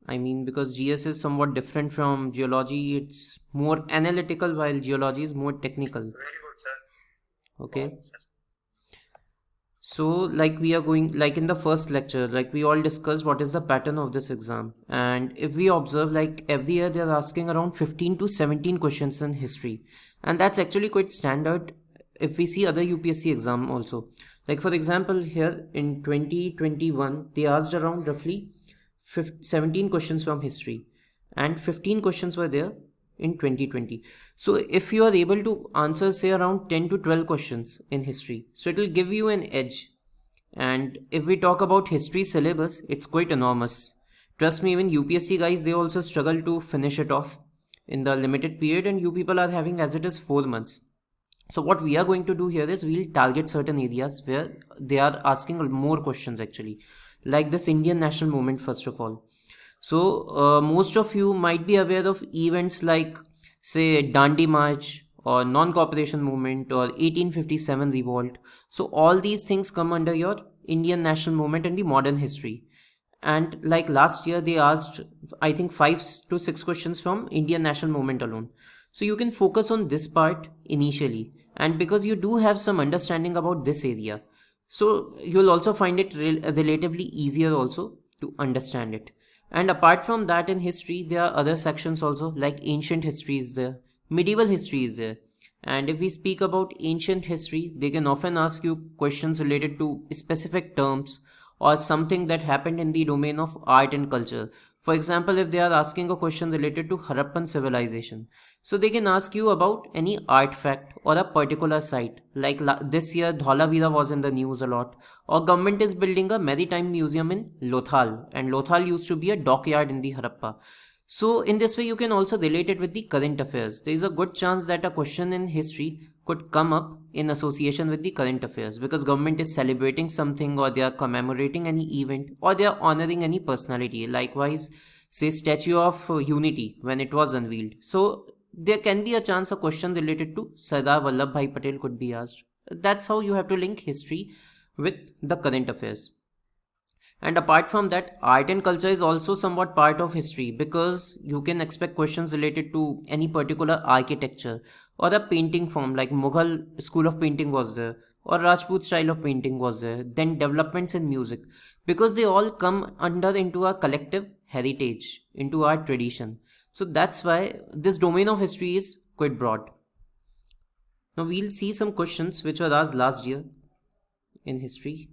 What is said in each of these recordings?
I mean, because GS is somewhat different from geology. It's more analytical, while geology is more technical. Very good, sir. Okay. So, like we are going, like in the first lecture, like we all discussed what is the pattern of this exam. And if we observe, like every year they are asking around 15 to 17 questions in history. And that's actually quite standard if we see other UPSC exam also. Like for example, here in 2021, they asked around roughly 17 questions from history. And 15 questions were there in 2020. So if you are able to answer say around 10 to 12 questions in history, so it will give you an edge. And if we talk about history syllabus, it's quite enormous. Trust me, even UPSC guys, they also struggle to finish it off in the limited period, and you people are having as it is 4 months. So what we are going to do here is we'll target certain areas where they are asking more questions actually, like this Indian national movement first of all. So most of you might be aware of events like say Dandi March or non-cooperation movement or 1857 revolt. So all these things come under your Indian national movement in the modern history. And like last year they asked I think 5 to 6 questions from Indian national movement alone. So you can focus on this part initially, and because you do have some understanding about this area, so you'll also find it relatively easier also to understand it. And apart from that, in history there are other sections also, like ancient history is there, medieval history is there. And if we speak about ancient history, they can often ask you questions related to specific terms or something that happened in the domain of art and culture. For example, if they are asking a question related to Harappan civilization, so they can ask you about any artifact or a particular site. Like this year, Dholavira was in the news a lot. Or government is building a maritime museum in Lothal, and Lothal used to be a dockyard in the Harappa. So in this way, you can also relate it with the current affairs. There is a good chance that a question in history could come up in association with the current affairs, because government is celebrating something, or they are commemorating any event, or they are honoring any personality. Likewise, say Statue of Unity when it was unveiled. So there can be a chance a question related to Sardar Vallabhbhai Patel could be asked. That's how you have to link history with the current affairs. And apart from that, art and culture is also somewhat part of history, because you can expect questions related to any particular architecture or a painting form, like Mughal school of painting was there, or Rajput style of painting was there, then developments in music, because they all come under into our collective heritage, into our tradition. So that's why this domain of history is quite broad. Now we'll see some questions which were asked last year in history.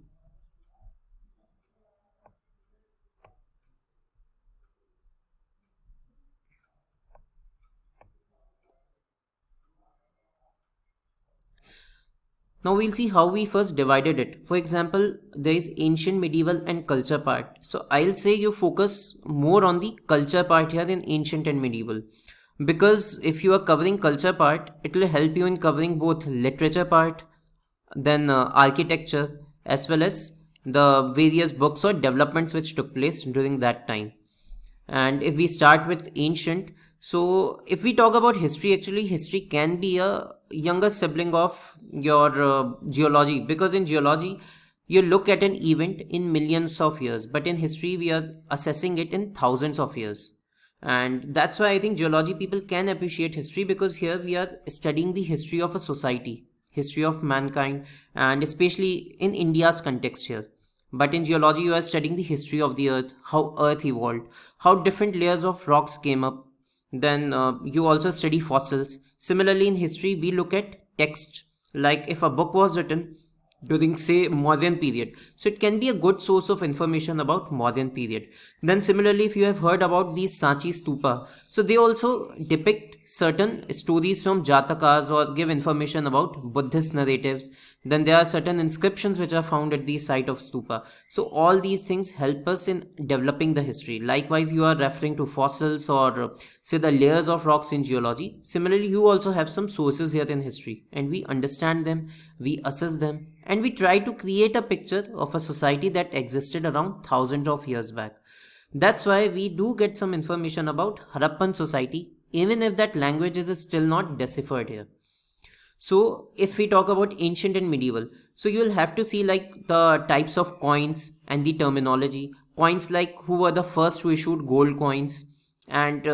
Now we'll see how we first divided it. For example, there is ancient, medieval and culture part. So I'll say you focus more on the culture part here than ancient and medieval. Because if you are covering culture part, it will help you in covering both literature part, then architecture, as well as the various books or developments which took place during that time. And if we start with ancient, so if we talk about history, actually history can be a younger sibling of your geology, because in geology you look at an event in millions of years, but in history we are assessing it in thousands of years. And that's why I think geology people can appreciate history, because here we are studying the history of a society, history of mankind, and especially in India's context here. But in geology, you are studying the history of the earth, how earth evolved, how different layers of rocks came up. Then you also study fossils. Similarly, in history, we look at text. Like if a book was written during say modern period, so it can be a good source of information about modern period. Then similarly, if you have heard about these Sanchi stupa, so they also depict certain stories from jatakas or give information about Buddhist narratives. Then there are certain inscriptions which are found at the site of stupa. So all these things help us in developing the history. Likewise, you are referring to fossils or say the layers of rocks in geology. Similarly, you also have some sources here in history, and we understand them, we assess them, and we try to create a picture of a society that existed around thousands of years back. That's why we do get some information about Harappan society, even if that language is still not deciphered here. So if we talk about ancient and medieval, so you will have to see like the types of coins and the terminology. Coins like who were the first who issued gold coins, and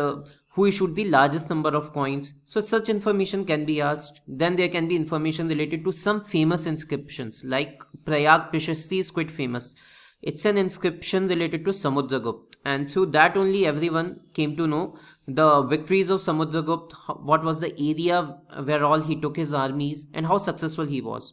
who issued the largest number of coins. So such information can be asked. Then there can be information related to some famous inscriptions, like Prayag Prashasti is quite famous. It's an inscription related to Samudragupta, and through that only everyone came to know the victories of Samudragupta, what was the area where all he took his armies, and how successful he was.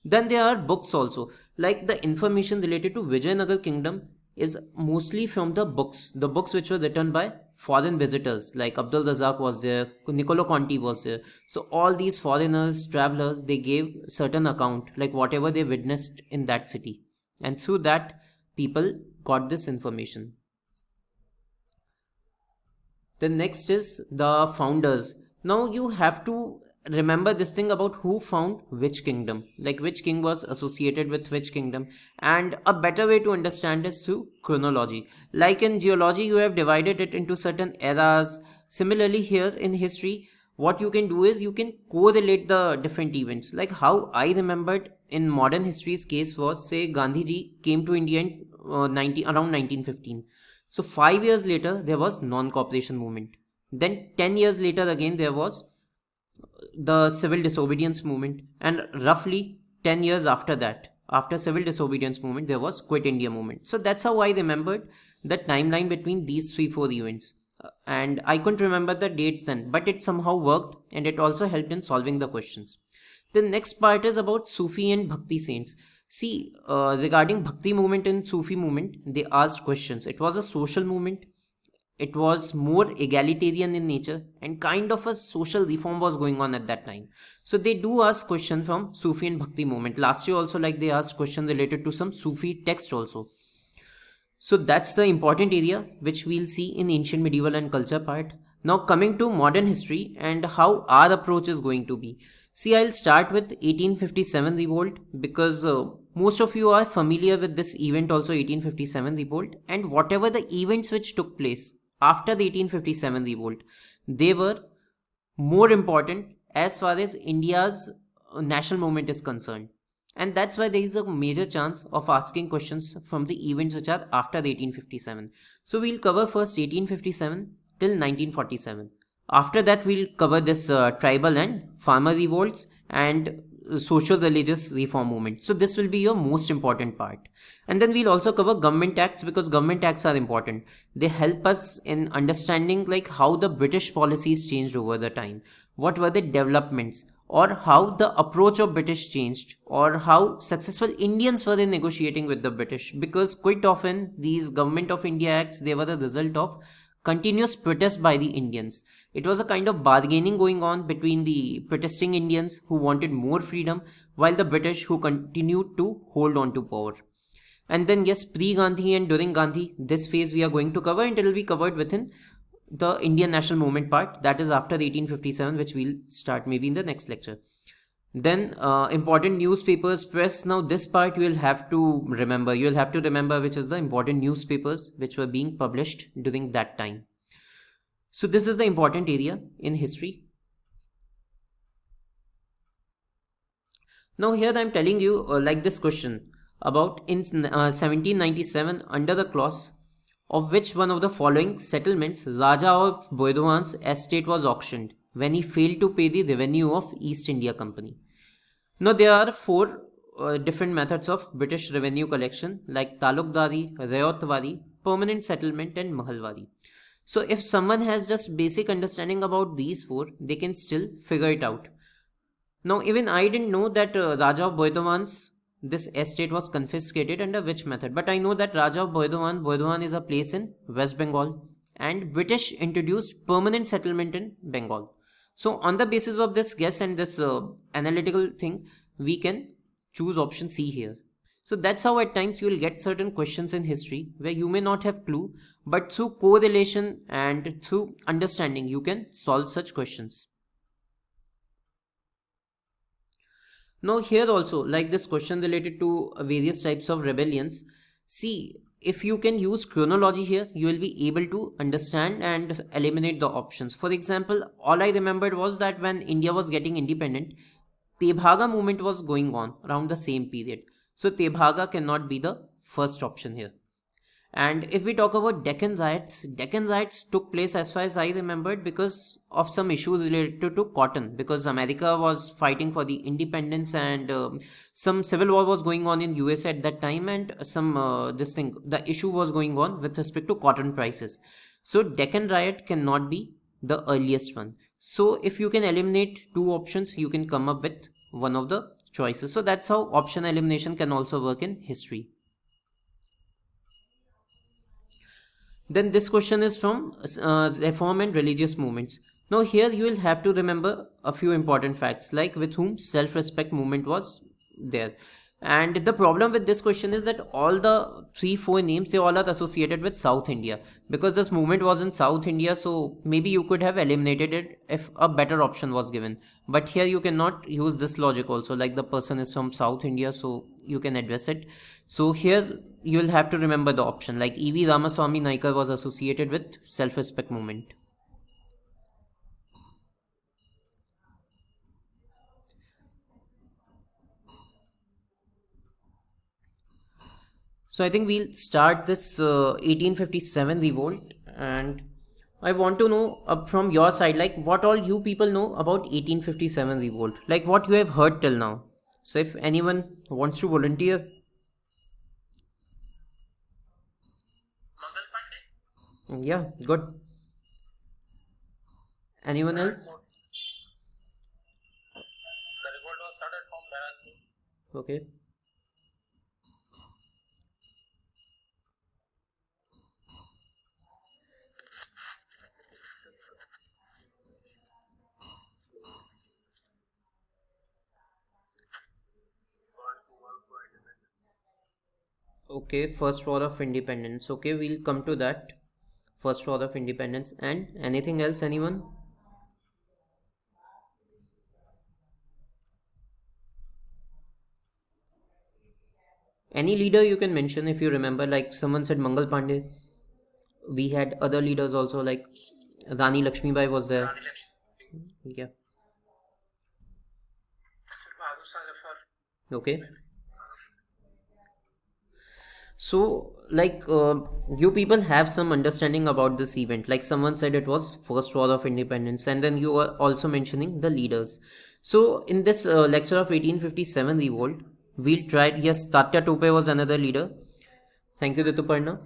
Then there are books also, like the information related to Vijayanagar kingdom is mostly from the books which were written by foreign visitors, like Abdul Razak was there, Niccolo Conti was there. So all these foreigners, travelers, they gave certain account, like whatever they witnessed in that city. And through that, people got this information. The next is the founders. Now you have to remember this thing about who found which kingdom, like which king was associated with which kingdom. And a better way to understand is through chronology. Like in geology, you have divided it into certain eras. Similarly, here in history, what you can do is you can correlate the different events. Like how I remembered in modern history's case was, say, Gandhiji came to India in around 1915. So 5 years later, there was non-cooperation movement. Then 10 years later, again, there was the civil disobedience movement. And roughly 10 years after that, after civil disobedience movement, there was Quit India movement. So that's how I remembered the timeline between these 3-4 events. And I couldn't remember the dates then, but it somehow worked, and it also helped in solving the questions. The next part is about Sufi and Bhakti saints. See, regarding Bhakti movement and Sufi movement, they asked questions. It was a social movement. It was more egalitarian in nature, and kind of a social reform was going on at that time. So they do ask questions from Sufi and Bhakti movement. Last year also, like, they asked questions related to some Sufi text also. So that's the important area which we'll see in ancient, medieval and culture part. Now coming to modern history and how our approach is going to be. See, I'll start with 1857 revolt because most of you are familiar with this event also, 1857 revolt, and whatever the events which took place after the 1857 revolt, they were more important as far as India's national movement is concerned. And that's why there is a major chance of asking questions from the events which are after the 1857. So we'll cover first 1857 till 1947. After that, we'll cover this tribal and farmer revolts and social religious reform movement. So this will be your most important part. And then we'll also cover government acts, because government acts are important. They help us in understanding like how the British policies changed over the time. What were the developments, or how the approach of British changed, or how successful Indians were in negotiating with the British. Because quite often these Government of India acts, they were the result of continuous protest by the Indians. It was a kind of bargaining going on between the protesting Indians who wanted more freedom, while the British who continued to hold on to power. And then yes, pre-Gandhi and during Gandhi, this phase we are going to cover, and it will be covered within the Indian national movement part, that is after the 1857, which we'll start maybe in the next lecture. Then important newspapers, press. Now this part you will have to remember. You will have to remember which is the important newspapers which were being published during that time. So this is the important area in history. Now here I am telling you like this question about in 1797, under the clause of which one of the following settlements Raja of Burdwan's estate was auctioned when he failed to pay the revenue of East India Company. Now there are four different methods of British revenue collection, like Talukdari, Rayotwari, permanent settlement and Mahalwari. So if someone has just basic understanding about these four, they can still figure it out. Now even I didn't know that Raja of Burdwan's this estate was confiscated under which method, but I know that Raja of Burdwan is a place in West Bengal, and British introduced permanent settlement in Bengal. So on the basis of this guess and this analytical thing, we can choose option C here. So that's how at times you will get certain questions in history where you may not have clue, but through correlation and through understanding, you can solve such questions. Now here also, like this question related to various types of rebellions, see, if you can use chronology here, you will be able to understand and eliminate the options. For example, all I remembered was that when India was getting independent, Tebhaga movement was going on around the same period. So Tebhaga cannot be the first option here. And if we talk about Deccan riots took place, as far as I remembered, because of some issue related to cotton. Because America was fighting for the independence, and some civil war was going on in US at that time, and some the issue was going on with respect to cotton prices. So Deccan riot cannot be the earliest one. So if you can eliminate two options, you can come up with one of the choices. So that's how option elimination can also work in history. Then this question is from reform and religious movements. Now here you will have to remember a few important facts, like with whom self-respect movement was there. And the problem with this question is that all the three, four names, they all are associated with South India. Because this movement was in South India, so maybe you could have eliminated it if a better option was given. But here you cannot use this logic also, like the person is from South India, so you can address it. So here you'll have to remember the option, like E.V. Ramaswamy Naikar was associated with self-respect movement. So I think we'll start this 1857 revolt, and I want to know from your side, like what all you people know about 1857 revolt, like what you have heard till now. So if anyone wants to volunteer. Yeah, good. Anyone else? Okay. Okay, first war of independence. Okay, we'll come to that. First war of independence. And anything else, anyone? Any leader you can mention if you remember, like someone said Mangal Pandey. We had other leaders also, like Rani Lakshmibai was there. Yeah. Okay. So, like, you people have some understanding about this event. Like, someone said it was first war of independence, and then you were also mentioning the leaders. So, in this lecture of 1857 revolt, we'll try. Yes, Tatya Tope was another leader. Thank you, Rituparna.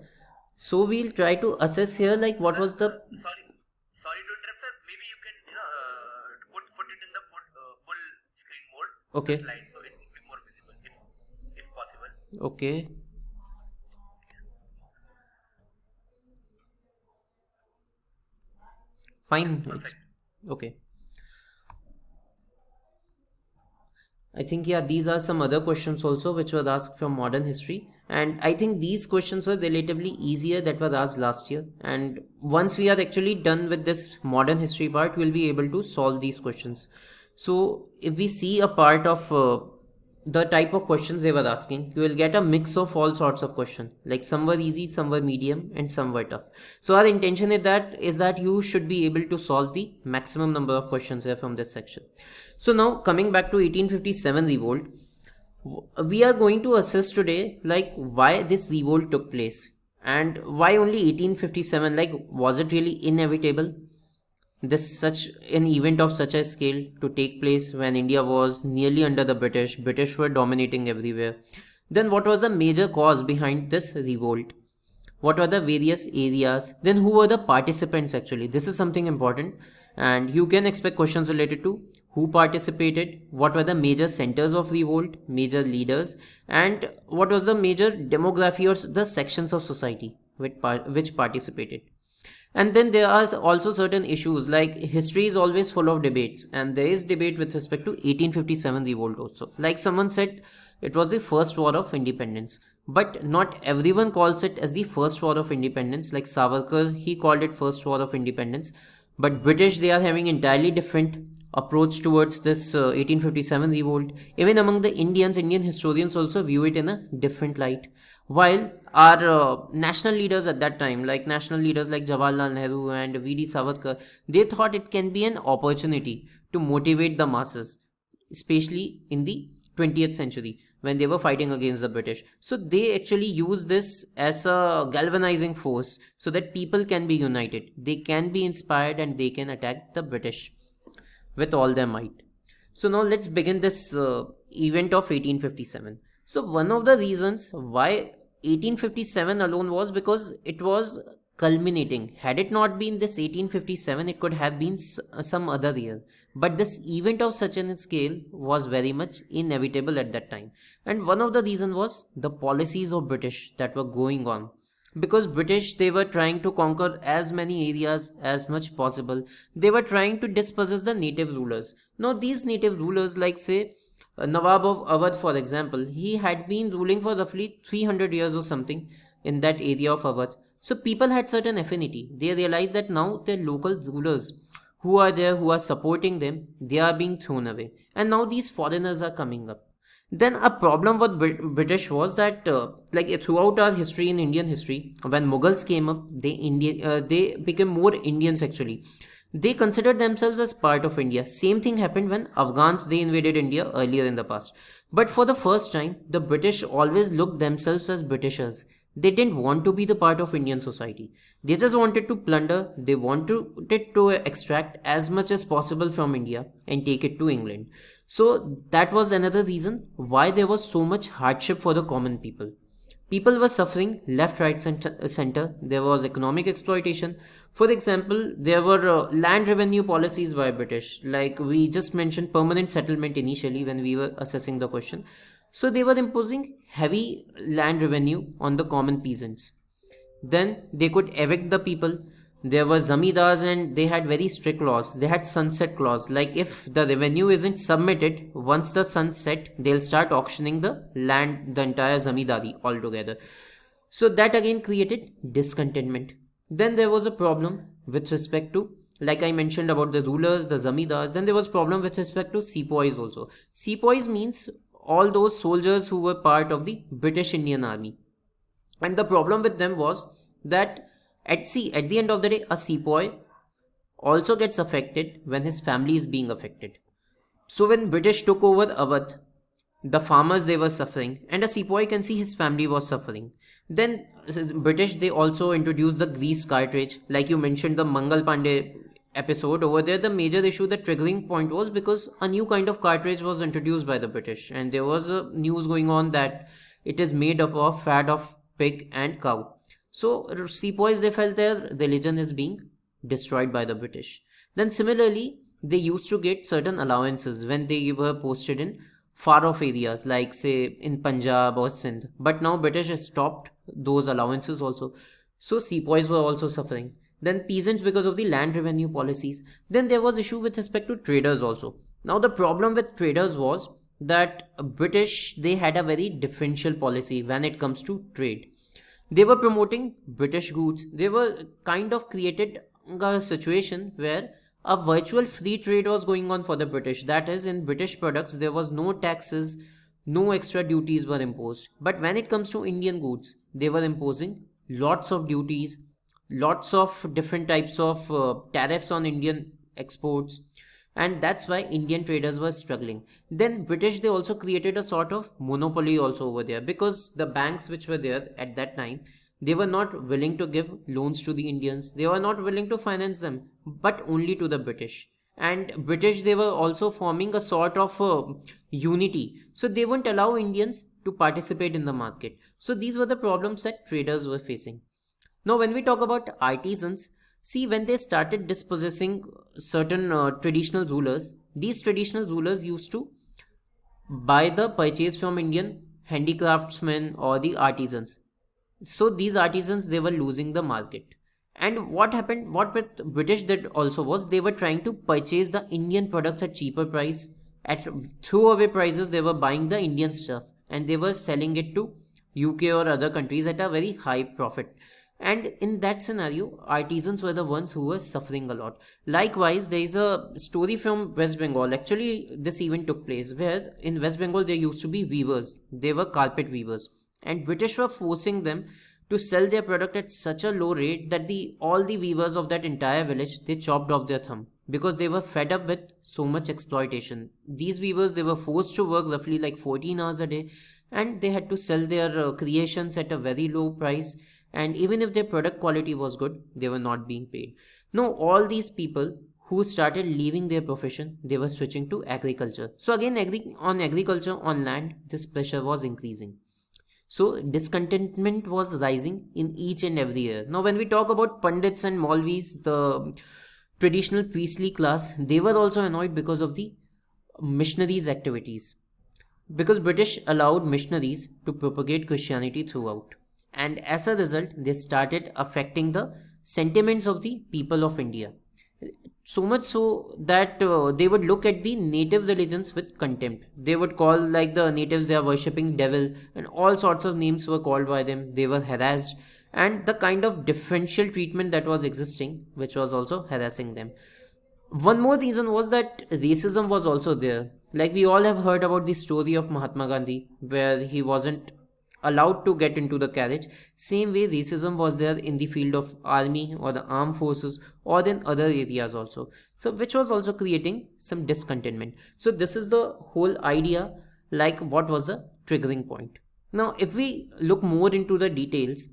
So, we'll try to assess here, like, what was the. Sorry to interrupt, sir. Maybe you can, put it in the full screen mode. Okay. Slide, so it will be more visible, if possible. Okay. Fine. It's okay. I think, yeah, these are some other questions also which were asked from modern history. And I think these questions were relatively easier that were asked last year. And once we are actually done with this modern history part, we'll be able to solve these questions. So if we see a part of the type of questions they were asking, you will get a mix of all sorts of questions. Like some were easy, some were medium, and some were tough. So our intention is that you should be able to solve the maximum number of questions here from this section. So now coming back to 1857 revolt, we are going to assess today like why this revolt took place and why only 1857. Like, was it really inevitable? This such an event of such a scale to take place when India was nearly under the British were dominating everywhere. Then what was the major cause behind this revolt? What were the various areas? Then who were the participants actually? This is something important, and you can expect questions related to who participated, what were the major centers of revolt, major leaders, and what was the major demography or the sections of society which participated. And then there are also certain issues, like history is always full of debates, and there is debate with respect to 1857 revolt also. Like someone said, it was the first war of independence, but not everyone calls it as the first war of independence. Like Savarkar, he called it first war of independence, but British, they are having entirely different approach towards this 1857 revolt. Even among the Indian historians also view it in a different light. While our national leaders at that time, like national leaders like Jawaharlal Nehru and V.D. Savarkar, they thought it can be an opportunity to motivate the masses, especially in the 20th century. when they were fighting against the British. So they actually use this as a galvanizing force so that people can be united, they can be inspired, and they can attack the British with all their might. So now let's begin this event of 1857. So one of the reasons why 1857 alone was because it was culminating. Had it not been this 1857, it could have been some other year. But this event of such an scale was very much inevitable at that time. And one of the reasons was the policies of British that were going on, because British, they were trying to conquer as many areas as much possible. They were trying to dispossess the native rulers. Now these native rulers, like say Nawab of Awadh, for example, he had been ruling for roughly 300 years or something in that area of Awadh. So people had certain affinity. They realized that now their local rulers who are there, who are supporting them, they are being thrown away, and now these foreigners are coming up. Then a problem with British was that, throughout our history, in Indian history, when Mughals came up, they became more Indians actually. They considered themselves as part of India. Same thing happened when Afghans, they invaded India earlier in the past. But for the first time, the British always looked themselves as Britishers. They didn't want to be the part of Indian society. They just wanted to plunder. They wanted to extract as much as possible from India and take it to England. So that was another reason why there was so much hardship for the common people. People were suffering left, right, center. There was economic exploitation. For example, there were land revenue policies by British. Like we just mentioned, permanent settlement initially when we were assessing the question. So they were imposing heavy land revenue on the common peasants. Then they could evict the people. There were zamidars and they had very strict laws. They had sunset clause. Like if the revenue isn't submitted, once the sun set, they'll start auctioning the land, the entire zamidari altogether. So that again created discontentment. Then there was a problem with respect to, like I mentioned about the rulers, the zamidars. Then there was problem with respect to sepoys also. Sepoys means all those soldiers who were part of the British Indian Army. And the problem with them was that at the end of the day, a sepoy also gets affected when his family is being affected. So when British took over Awadh, the farmers, they were suffering, and a sepoy can see his family was suffering. Then British, they also introduced the grease cartridge. Like you mentioned the Mangal Pandey episode over there, the major issue, the triggering point was because a new kind of cartridge was introduced by the British, and there was a news going on that it is made up of fat of pig and cow. So sepoys, they felt their religion is being destroyed by the British. Then similarly, they used to get certain allowances when they were posted in far off areas, like say in Punjab or Sindh. But now British has stopped those allowances also. So sepoys were also suffering. Then peasants, because of the land revenue policies. Then there was issue with respect to traders also. Now the problem with traders was that British, they had a very differential policy when it comes to trade. They were promoting British goods. They were kind of created a situation where a virtual free trade was going on for the British. That is, in British products, there was no taxes, no extra duties were imposed. But when it comes to Indian goods, they were imposing lots of duties, lots of different types of tariffs on Indian exports, and that's why Indian traders were struggling. Then British, they also created a sort of monopoly also over there, because the banks which were there at that time, they were not willing to give loans to the Indians. They were not willing to finance them, but only to the British. And British, they were also forming a sort of unity. So they wouldn't allow Indians to participate in the market. So these were the problems that traders were facing. Now, when we talk about artisans, see, when they started dispossessing certain traditional rulers, these traditional rulers used to buy the purchase from Indian handicraftsmen or the artisans. So these artisans, they were losing the market. And what happened, what with British did also was they were trying to purchase the Indian products at cheaper price. At throwaway prices, they were buying the Indian stuff and they were selling it to UK or other countries at a very high profit. And in that scenario, artisans were the ones who were suffering a lot. Likewise, there is a story from West Bengal. Actually, this event took place where in West Bengal there used to be weavers. They were carpet weavers, and British were forcing them to sell their product at such a low rate that all the weavers of that entire village, they chopped off their thumb, because they were fed up with so much exploitation. These weavers, they were forced to work roughly like 14 hours a day, and they had to sell their creations at a very low price, and even if their product quality was good, they were not being paid. Now all these people who started leaving their profession, they were switching to agriculture. So again, on agriculture, on land, this pressure was increasing. So discontentment was rising in each and every year. Now, when we talk about Pandits and Maulvis, the traditional priestly class, they were also annoyed because of the missionaries' activities. Because British allowed missionaries to propagate Christianity throughout. And as a result, they started affecting the sentiments of the people of India. So much so that they would look at the native religions with contempt. They would call like the natives, they are worshipping devil, and all sorts of names were called by them. They were harassed, and the kind of differential treatment that was existing, which was also harassing them. One more reason was that racism was also there. Like we all have heard about the story of Mahatma Gandhi, where he wasn't allowed to get into the carriage. Same way racism was there in the field of army or the armed forces or in other areas also. So which was also creating some discontentment. So this is the whole idea, like what was the triggering point. Now if we look more into the details,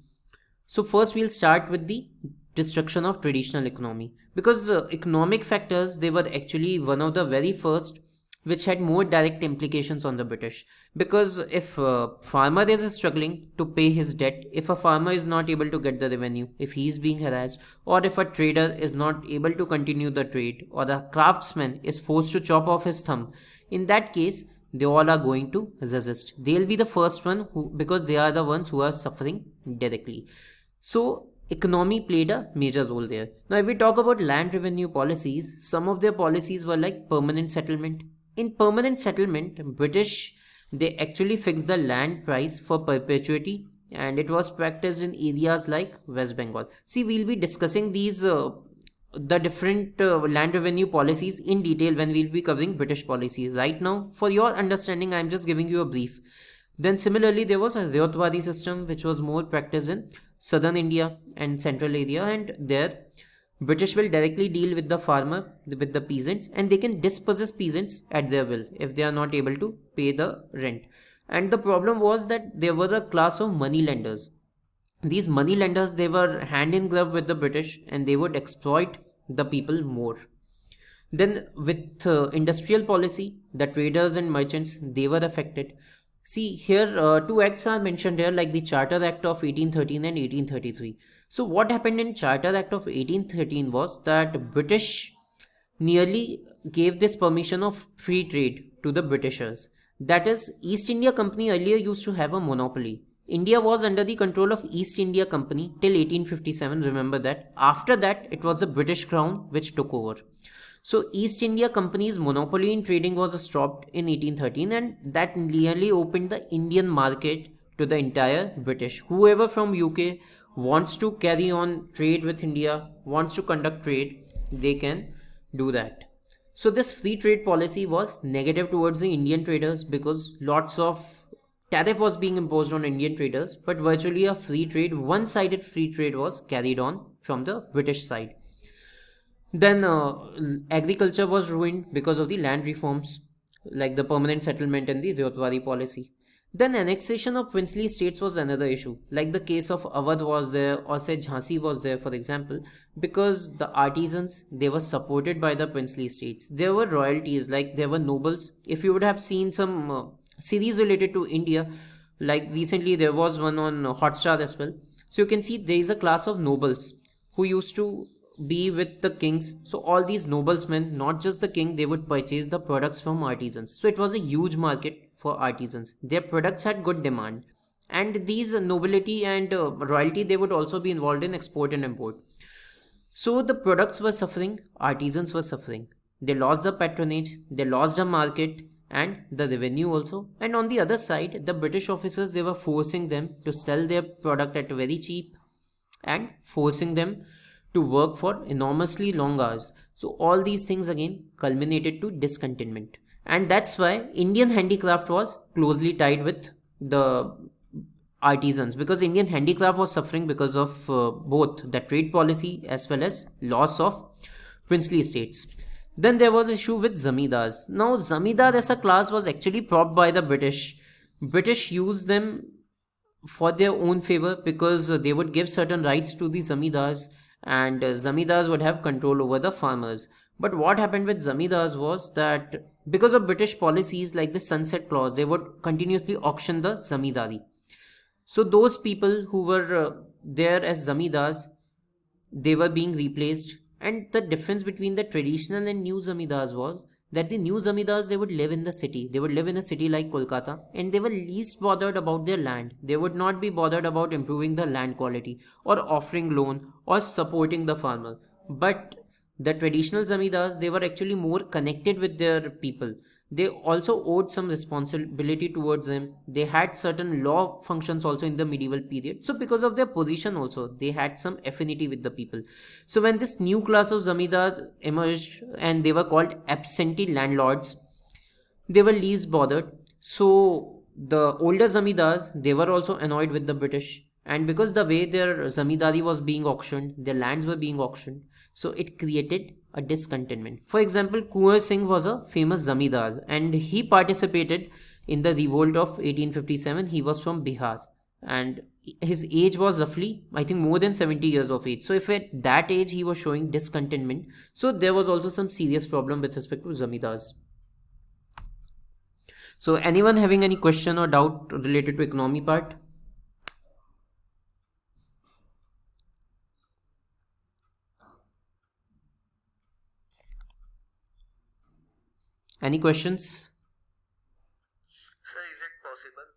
so first we'll start with the destruction of traditional economy, because economic factors, they were actually one of the very first which had more direct implications on the British. Because if a farmer is struggling to pay his debt, if a farmer is not able to get the revenue, if he is being harassed, or if a trader is not able to continue the trade, or the craftsman is forced to chop off his thumb, in that case, they all are going to resist. They'll be the first one who, because they are the ones who are suffering directly. So economy played a major role there. Now if we talk about land revenue policies, some of their policies were like permanent settlement. In permanent settlement, British, they actually fixed the land price for perpetuity, and it was practiced in areas like West Bengal. See, we'll be discussing these the different land revenue policies in detail when we'll be covering British policies. Right now, for your understanding, I'm just giving you a brief. Then similarly, there was a Ryotwari system which was more practiced in southern India and central area, and there British will directly deal with the farmer, with the peasants, and they can dispossess peasants at their will if they are not able to pay the rent. And the problem was that there were a class of money lenders. These money lenders, they were hand in glove with the British, and they would exploit the people more. Then with industrial policy, the traders and merchants, they were affected. See here, two acts are mentioned here, like the Charter Act of 1813 and 1833. So what happened in Charter Act of 1813 was that British nearly gave this permission of free trade to the Britishers. That is, East India Company earlier used to have a monopoly. India was under the control of East India Company till 1857, remember that. After that, it was the British Crown which took over. So East India Company's monopoly in trading was stopped in 1813, and that nearly opened the Indian market to the entire British. Whoever from UK wants to carry on trade with India, wants to conduct trade, they can do that. So this free trade policy was negative towards the Indian traders, because lots of tariff was being imposed on Indian traders, but virtually a free trade, one-sided free trade was carried on from the British side. Then agriculture was ruined because of the land reforms, like the permanent settlement and the Ryotwari policy. Then annexation of princely states was another issue, like the case of Awadh was there, or say Jhansi was there, for example, because the artisans, they were supported by the princely states. There were royalties, like there were nobles. If you would have seen some series related to India, like recently there was one on Hotstar as well. So you can see there is a class of nobles who used to be with the kings. So all these noblesmen, not just the king, they would purchase the products from artisans. So it was a huge market for artisans. Their products had good demand, and these nobility and royalty, they would also be involved in export and import. So the products were suffering, artisans were suffering. They lost the patronage, they lost the market and the revenue also. And on the other side, the British officers, they were forcing them to sell their product at very cheap and forcing them to work for enormously long hours. So all these things again culminated to discontentment. And that's why Indian handicraft was closely tied with the artisans, because Indian handicraft was suffering because of both the trade policy as well as loss of princely states. Then there was issue with zamidars. Now zamidar as a class was actually propped by the British. British used them for their own favor because they would give certain rights to the zamidars, and zamidars would have control over the farmers. But what happened with zamidars was that because of British policies like the sunset clause, they would continuously auction the zamidari. So those people who were there as zamidars, they were being replaced. And the difference between the traditional and new zamidars was that the new zamidars, they would live in the city, they would live in a city like Kolkata, and they were least bothered about their land. They would not be bothered about improving the land quality or offering loan or supporting the farmer. But the traditional zamidars, they were actually more connected with their people. They also owed some responsibility towards them. They had certain law functions also in the medieval period. So because of their position also, they had some affinity with the people. So when this new class of zamidar emerged, and they were called absentee landlords, they were least bothered. So the older zamidars, they were also annoyed with the British, and because the way their zamidari was being auctioned, their lands were being auctioned, so it created a discontentment. For example, Kunwar Singh was a famous zamidar, and he participated in the revolt of 1857. He was from Bihar, and his age was roughly, I think, more than 70 years of age. So if at that age he was showing discontentment, so there was also some serious problem with respect to zamidars. So anyone having any question or doubt related to economy part? Any questions? Sir, is it possible?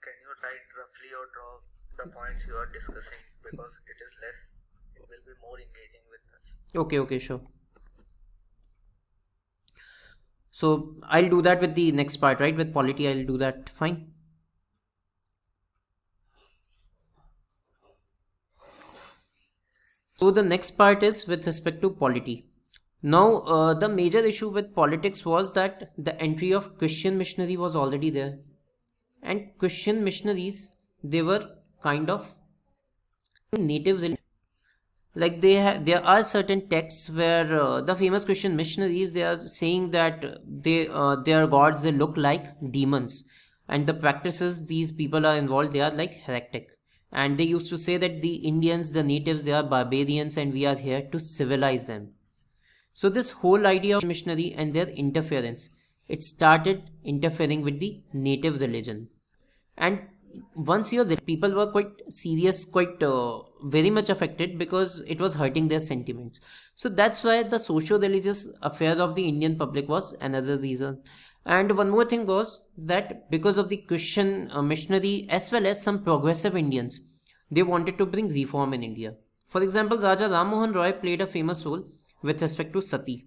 Can you write roughly or draw the points you are discussing, because it is less, it will be more engaging with us. Okay, sure. So I'll do that with the next part, right? With polity, I'll do that. Fine. So the next part is with respect to polity. Now, the major issue with politics was that the entry of Christian missionary was already there, and Christian missionaries, they were kind of native religion. Like there are certain texts where the famous Christian missionaries, they are saying that their gods, they look like demons, and the practices these people are involved, they are like heretic. And they used to say that the Indians, the natives, they are barbarians, and we are here to civilize them. So this whole idea of missionary and their interference, it started interfering with the native religion. And once the people were quite serious, quite very much affected, because it was hurting their sentiments. So that's why the socio-religious affair of the Indian public was another reason. And one more thing was that because of the Christian missionary as well as some progressive Indians, they wanted to bring reform in India. For example, Raja Ram Mohan Roy played a famous role with respect to sati.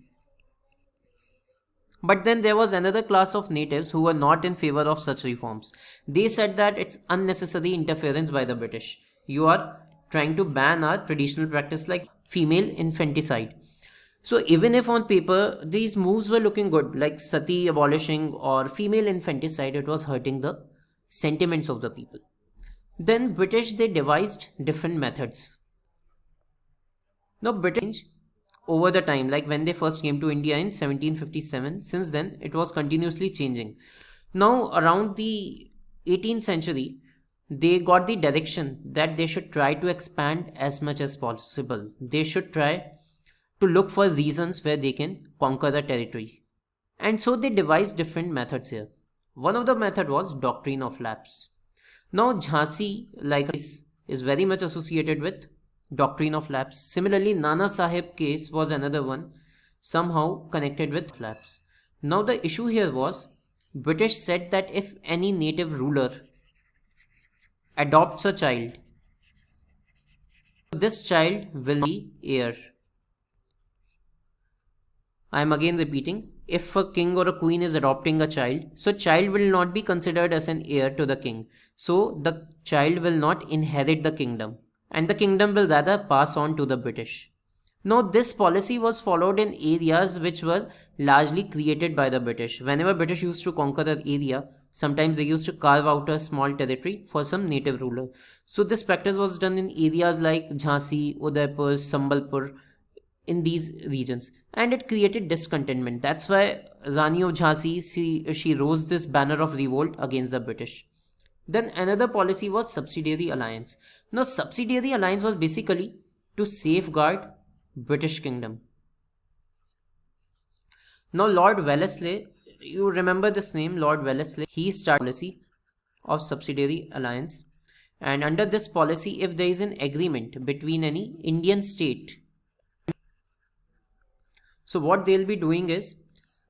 But then there was another class of natives who were not in favor of such reforms. They said that it's unnecessary interference by the British. You are trying to ban our traditional practice like female infanticide. So even if on paper these moves were looking good, like sati abolishing or female infanticide, it was hurting the sentiments of the people. Then British, they devised different methods. Now British, over the time, like when they first came to India in 1757, since then it was continuously changing. Now around the 18th century, they got the direction that they should try to expand as much as possible. They should try to look for reasons where they can conquer the territory. And so they devised different methods here. One of the method was doctrine of lapse. Now Jhansi, like, is very much associated with doctrine of lapse. Similarly, Nana Sahib case was another one, somehow connected with lapse. Now the issue here was, British said that if any native ruler adopts a child, this child will be heir. I am again repeating, if a king or a queen is adopting a child, so child will not be considered as an heir to the king. So the child will not inherit the kingdom, and the kingdom will rather pass on to the British. Now this policy was followed in areas which were largely created by the British. Whenever British used to conquer an area, sometimes they used to carve out a small territory for some native ruler. So this practice was done in areas like Jhansi, Udaipur, Sambalpur, in these regions, and it created discontentment. That's why Rani of Jhansi, she rose this banner of revolt against the British. Then another policy was subsidiary alliance. Now, subsidiary alliance was basically to safeguard British Kingdom. Now, Lord Wellesley, you remember this name, Lord Wellesley, he started policy of subsidiary alliance. And under this policy, if there is an agreement between any Indian state, so what they'll be doing is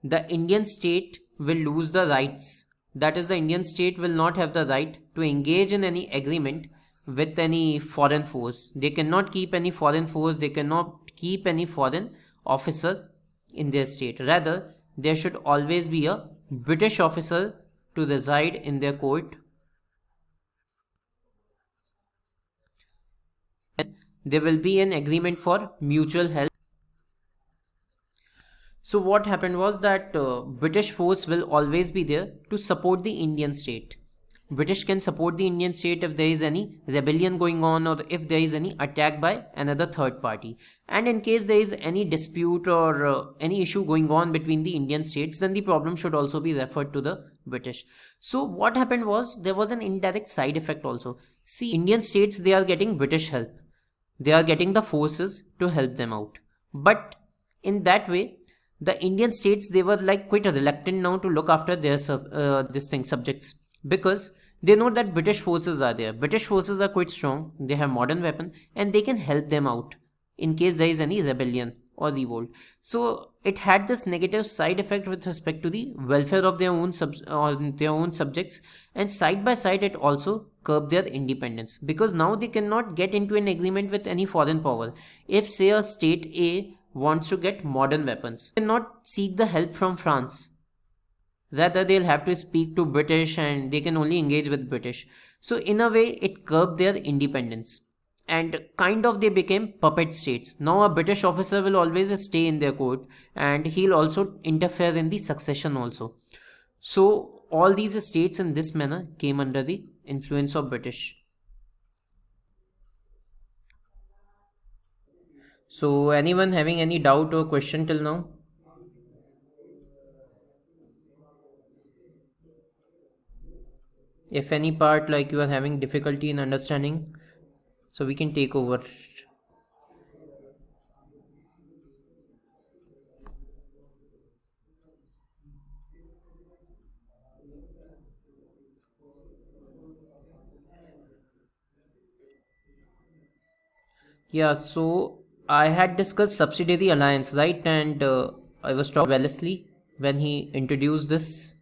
the Indian state will lose the rights. That is, the Indian state will not have the right to engage in any agreement with any foreign force. They cannot keep any foreign force, they cannot keep any foreign officer in their state. Rather, there should always be a British officer to reside in their court. There will be an agreement for mutual help. So what happened was that British force will always be there to support the Indian state. British can support the Indian state if there is any rebellion going on or if there is any attack by another third party. And in case there is any dispute or any issue going on between the Indian states, then the problem should also be referred to the British. So what happened was there was an indirect side effect also. See, Indian states, they are getting British help. They are getting the forces to help them out. But in that way, the Indian states, they were like quite reluctant now to look after their subjects, because they know that British forces are there. British forces are quite strong, they have modern weapons, and they can help them out in case there is any rebellion or revolt. So it had this negative side effect with respect to the welfare of their own subjects, and side by side it also curbed their independence, because now they cannot get into an agreement with any foreign power. If say a state A wants to get modern weapons, they cannot seek the help from France. Rather, they'll have to speak to British and they can only engage with British. So in a way, it curbed their independence. And kind of they became puppet states. Now a British officer will always stay in their court and he'll also interfere in the succession also. So all these states in this manner came under the influence of British. So anyone having any doubt or question till now? If any part like you are having difficulty in understanding, so we can take over. Yeah, so I had discussed subsidiary alliance, right? And I was talking about Wellesley when he introduced this,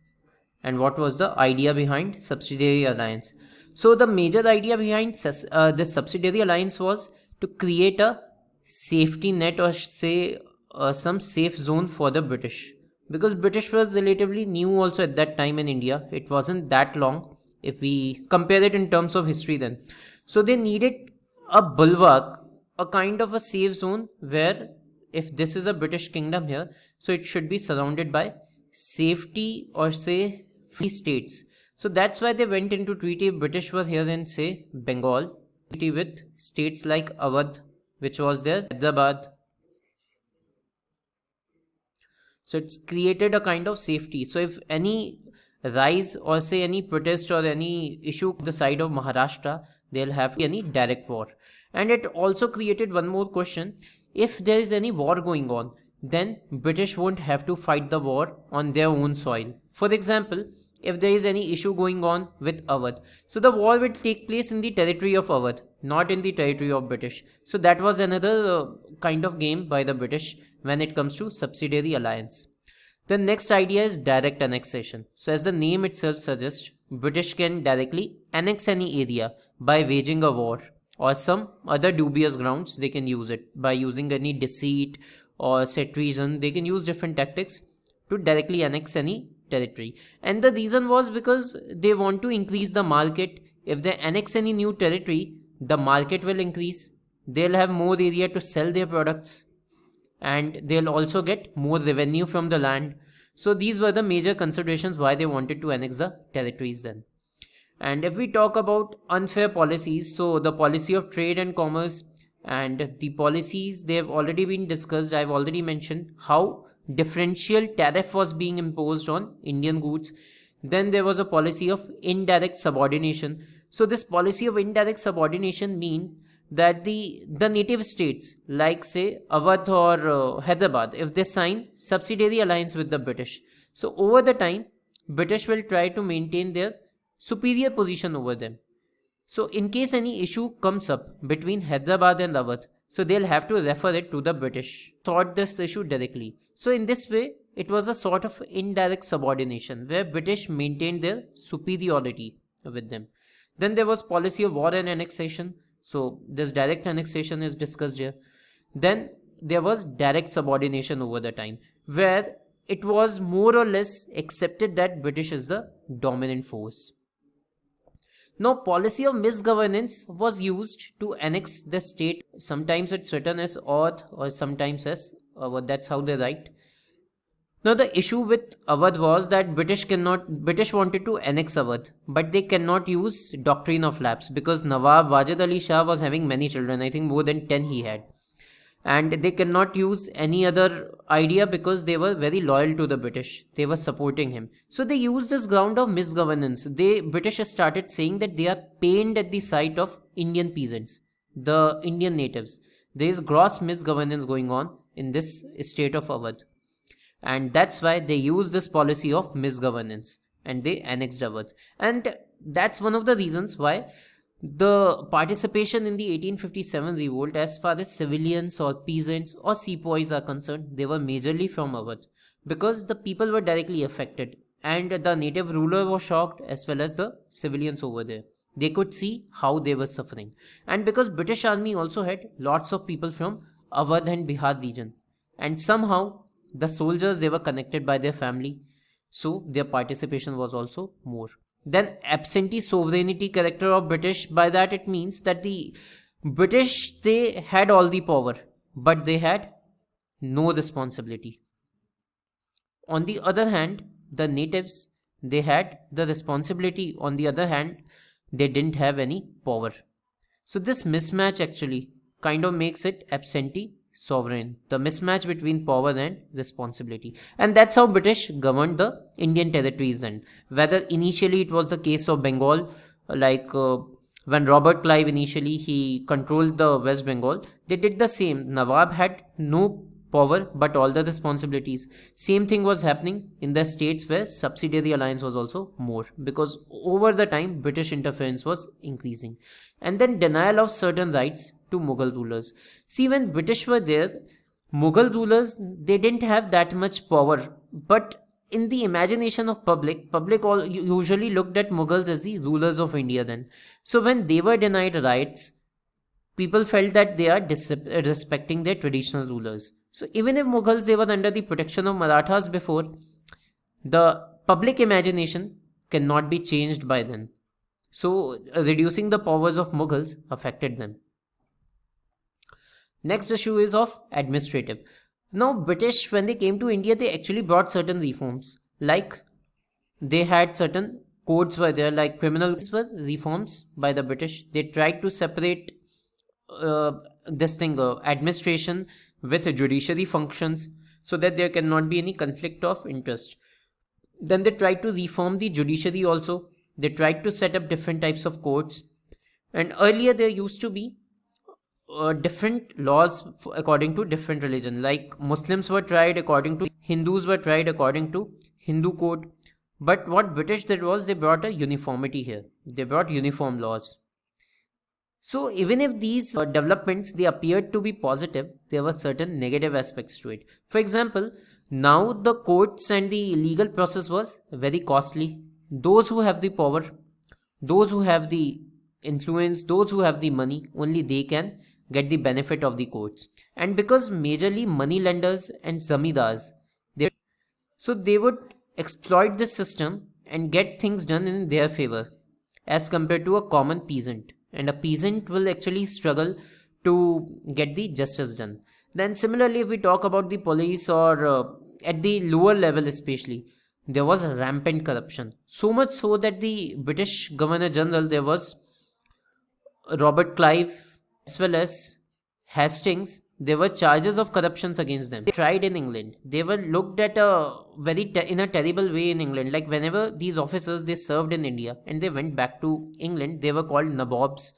and what was the idea behind subsidiary alliance. So the major idea behind this subsidiary alliance was to create a safety net, or say some safe zone for the British, because British was relatively new also at that time in India. It wasn't that long if we compare it in terms of history then. So they needed a bulwark, a kind of a safe zone where if this is a British kingdom here, so it should be surrounded by safety or say free states. So that's why they went into treaty. British were here in say Bengal, treaty with states like Awadh, which was there, Hyderabad. So it's created a kind of safety. So if any rise or say any protest or any issue the side of Maharashtra, they'll have any direct war. And it also created one more question. If there is any war going on, then British won't have to fight the war on their own soil. For example, if there is any issue going on with Awadh, so the war will take place in the territory of Awadh, not in the territory of British. So that was another kind of game by the British when it comes to subsidiary alliance. The next idea is direct annexation. So as the name itself suggests, British can directly annex any area by waging a war, or some other dubious grounds. They can use it by using any deceit or say treason. They can use different tactics to directly annex any territory. And the reason was because they want to increase the market. If they annex any new territory, the market will increase. They'll have more area to sell their products, and they'll also get more revenue from the land. So these were the major considerations why they wanted to annex the territories then. And if we talk about unfair policies, so the policy of trade and commerce, And the policies, they have already been discussed. I've already mentioned how differential tariff was being imposed on Indian goods. Then there was a policy of indirect subordination. So this policy of indirect subordination mean that the native states, like say Awadh or Hyderabad, if they sign subsidiary alliance with the British, so over the time British will try to maintain their superior position over them. So in case any issue comes up between Hyderabad and Awadh, so they'll have to refer it to the British, sort this issue directly. So in this way, it was a sort of indirect subordination where British maintained their superiority with them. Then there was policy of war and annexation. So this direct annexation is discussed here. Then there was direct subordination over the time, where it was more or less accepted that British is the dominant force. Now, policy of misgovernance was used to annex the state. Sometimes it's written as Awadh or sometimes as Awadh. That's how they write. Now, the issue with Awadh was that British wanted to annex Awadh, but they cannot use doctrine of lapse because Nawab Wajid Ali Shah was having many children. I think more than 10 he had. And they cannot use any other idea because they were very loyal to the British. They were supporting him. So they used this ground of misgovernance. British started saying that they are pained at the sight of Indian peasants, the Indian natives. There is gross misgovernance going on in this state of Awadh. And that's why they used this policy of misgovernance and they annexed Awadh. And that's one of the reasons why the participation in the 1857 revolt, as far as civilians or peasants or sepoys are concerned, they were majorly from Awadh because the people were directly affected and the native ruler was shocked as well as the civilians over there. They could see how they were suffering. And because British army also had lots of people from Awadh and Bihar region, and somehow the soldiers, they were connected by their family, so their participation was also more. Then absentee sovereignty character of British, by that it means that the British, they had all the power but they had no responsibility. On the other hand, the natives, they had the responsibility. On the other hand, they didn't have any power. So this mismatch actually kind of makes it absentee sovereign, the mismatch between power and responsibility. And that's how British governed the Indian territories then. Whether initially it was the case of Bengal, like when Robert Clive initially he controlled the West Bengal, they did the same. Nawab had no power but all the responsibilities. Same thing was happening in the states where subsidiary alliance was also more, because over the time British interference was increasing. And then denial of certain rights to Mughal rulers. See, when British were there, Mughal rulers, they didn't have that much power, but in the imagination of public all usually looked at Mughals as the rulers of India then. So when they were denied rights, people felt that they are respecting their traditional rulers. So even if Mughals, they were under the protection of Marathas before, the public imagination cannot be changed by them. So reducing the powers of Mughals affected them. Next issue is of administrative. Now British, when they came to India, they actually brought certain reforms. Like they had certain codes were there, like criminal were reforms by the British. They tried to separate administration with judiciary functions so that there cannot be any conflict of interest. Then they tried to reform the judiciary also. They tried to set up different types of courts. And earlier there used to be different laws according to different religion. Like Muslims were tried according to, Hindus were tried according to Hindu code. But what British did was they brought a uniformity here. They brought uniform laws. So even if these developments, they appeared to be positive, there were certain negative aspects to it. For example, now the courts and the legal process was very costly. Those who have the power, those who have the influence, those who have the money, only they can get the benefit of the courts. And because majorly money lenders and zamindars, they would exploit this system and get things done in their favor as compared to a common peasant. And a peasant will actually struggle to get the justice done. Then similarly, if we talk about the police or at the lower level especially, there was rampant corruption. So much so that the British Governor General, there was Robert Clive, as well as Hastings, there were charges of corruptions against them. They tried in England. They were looked at in a terrible way in England. Like whenever these officers they served in India and they went back to England, they were called nabobs.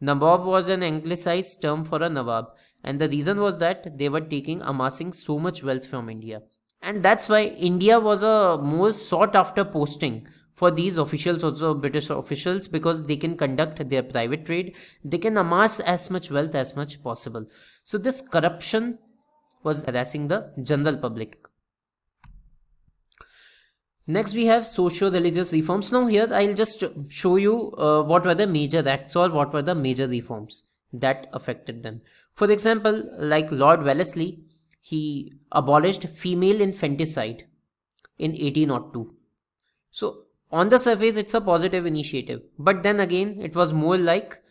Nabob was an anglicized term for a nawab, and the reason was that they were amassing so much wealth from India, and that's why India was a more sought after posting for these officials, also British officials, because they can conduct their private trade, they can amass as much wealth as much possible. So this corruption was harassing the general public. Next, we have socio-religious reforms. Now here I'll just show you what were the major acts or what were the major reforms that affected them. For example, like Lord Wellesley, he abolished female infanticide in 1802. So on the surface, it's a positive initiative, but then again, it was more like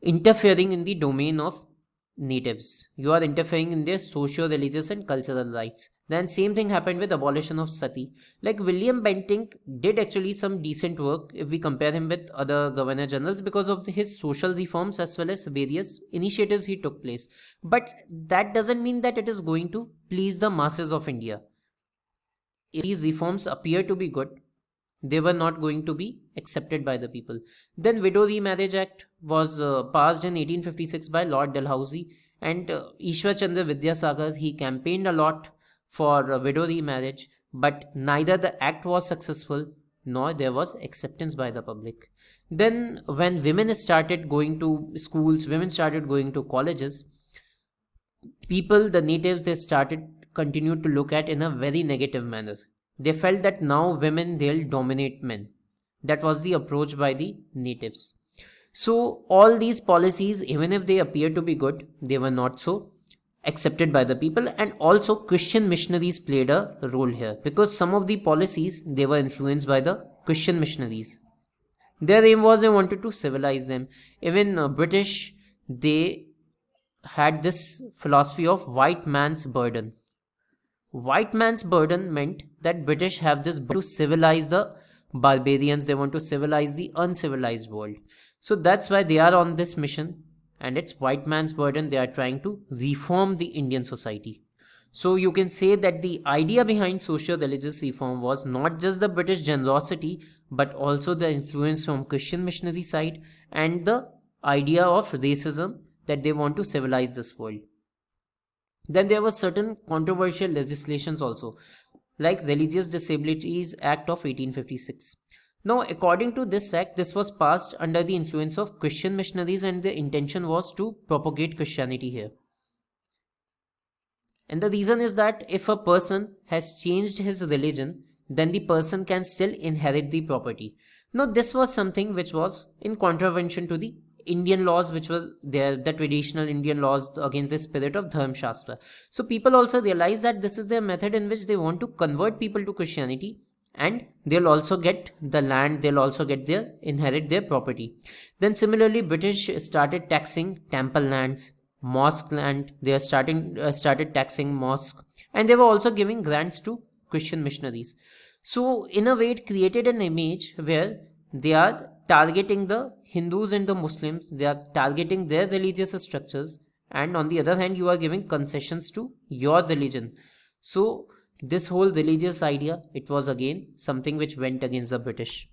interfering in the domain of natives. You are interfering in their socio-religious and cultural rights. Then same thing happened with abolition of sati. Like William Bentinck did actually some decent work if we compare him with other governor generals because of his social reforms as well as various initiatives he took place. But that doesn't mean that it is going to please the masses of India. If these reforms appear to be good, they were not going to be accepted by the people. Then Widow Remarriage Act was passed in 1856 by Lord Dalhousie, and Ishwar Chandra Vidyasagar, he campaigned a lot for widow remarriage, but neither the act was successful nor there was acceptance by the public. Then when women started going to schools, women started going to colleges, people, the natives, they continued to look at in a very negative manner. They felt that now women, they'll dominate men. That was the approach by the natives. So all these policies, even if they appear to be good, they were not so accepted by the people. And also Christian missionaries played a role here, because some of the policies, they were influenced by the Christian missionaries. Their aim was they wanted to civilize them. Even British, they had this philosophy of white man's burden. White man's burden meant that British have this to civilize the barbarians, they want to civilize the uncivilized world. So that's why they are on this mission, and it's white man's burden. They are trying to reform the Indian society. So you can say that the idea behind socio-religious reform was not just the British generosity, but also the influence from Christian missionary side and the idea of racism, that they want to civilize this world. Then there were certain controversial legislations also, like Religious Disabilities Act of 1856. Now, according to this act, this was passed under the influence of Christian missionaries, and the intention was to propagate Christianity here. And the reason is that if a person has changed his religion, then the person can still inherit the property. Now, this was something which was in contravention to the Indian laws, which were there, the traditional Indian laws against the spirit of Dharma Shastra. So people also realize that this is their method in which they want to convert people to Christianity, and they'll also get the land, they'll also get inherit their property. Then similarly, British started taxing temple lands, mosque land. They are started taxing mosque, and they were also giving grants to Christian missionaries. So in a way, it created an image where they are targeting the Hindus and the Muslims, they are targeting their religious structures, and on the other hand, you are giving concessions to your religion. So this whole religious idea, it was again something which went against the British.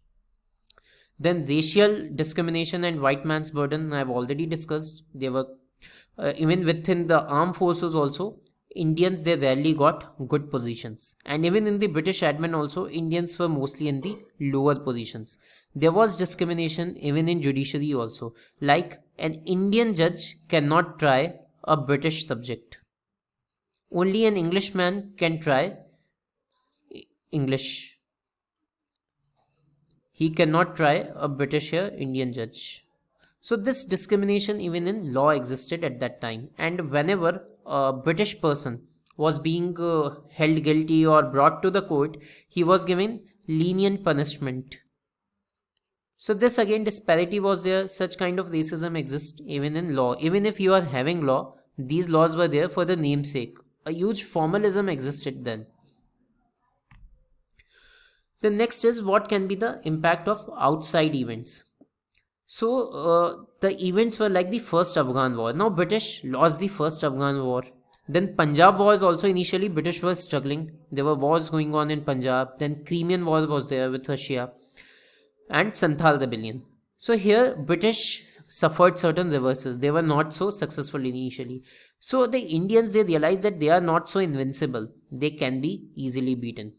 Then racial discrimination and white man's burden, I have already discussed. They were even within the armed forces also, Indians, they rarely got good positions, and even in the British admin also, Indians were mostly in the lower positions. There was discrimination even in judiciary also, like an Indian judge cannot try a British subject. Only an Englishman can try English. He cannot try a British or Indian judge. So this discrimination even in law existed at that time, and whenever a British person was being held guilty or brought to the court, he was given lenient punishment. So this again, disparity was there. Such kind of racism exists even in law. Even if you are having law, these laws were there for the namesake. A huge formalism existed then. The next is what can be the impact of outside events. So the events were like the first Afghan war. Now British lost the first Afghan war. Then Punjab wars also initially British were struggling. There were wars going on in Punjab. Then Crimean war was there with Russia and Santhal rebellion. So here British suffered certain reverses. They were not so successful initially. So the Indians they realized that they are not so invincible. They can be easily beaten.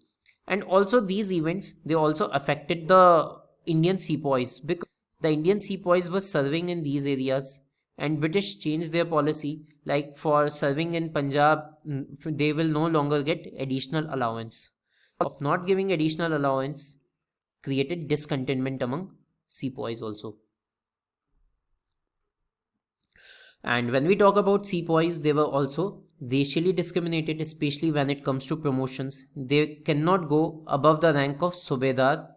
And also these events they also affected the Indian sepoys because the Indian sepoys were serving in these areas and British changed their policy like for serving in Punjab they will no longer get additional allowance. Of not giving additional allowance created discontentment among sepoys also. And when we talk about sepoys, they were also racially discriminated, especially when it comes to promotions. They cannot go above the rank of Subedar.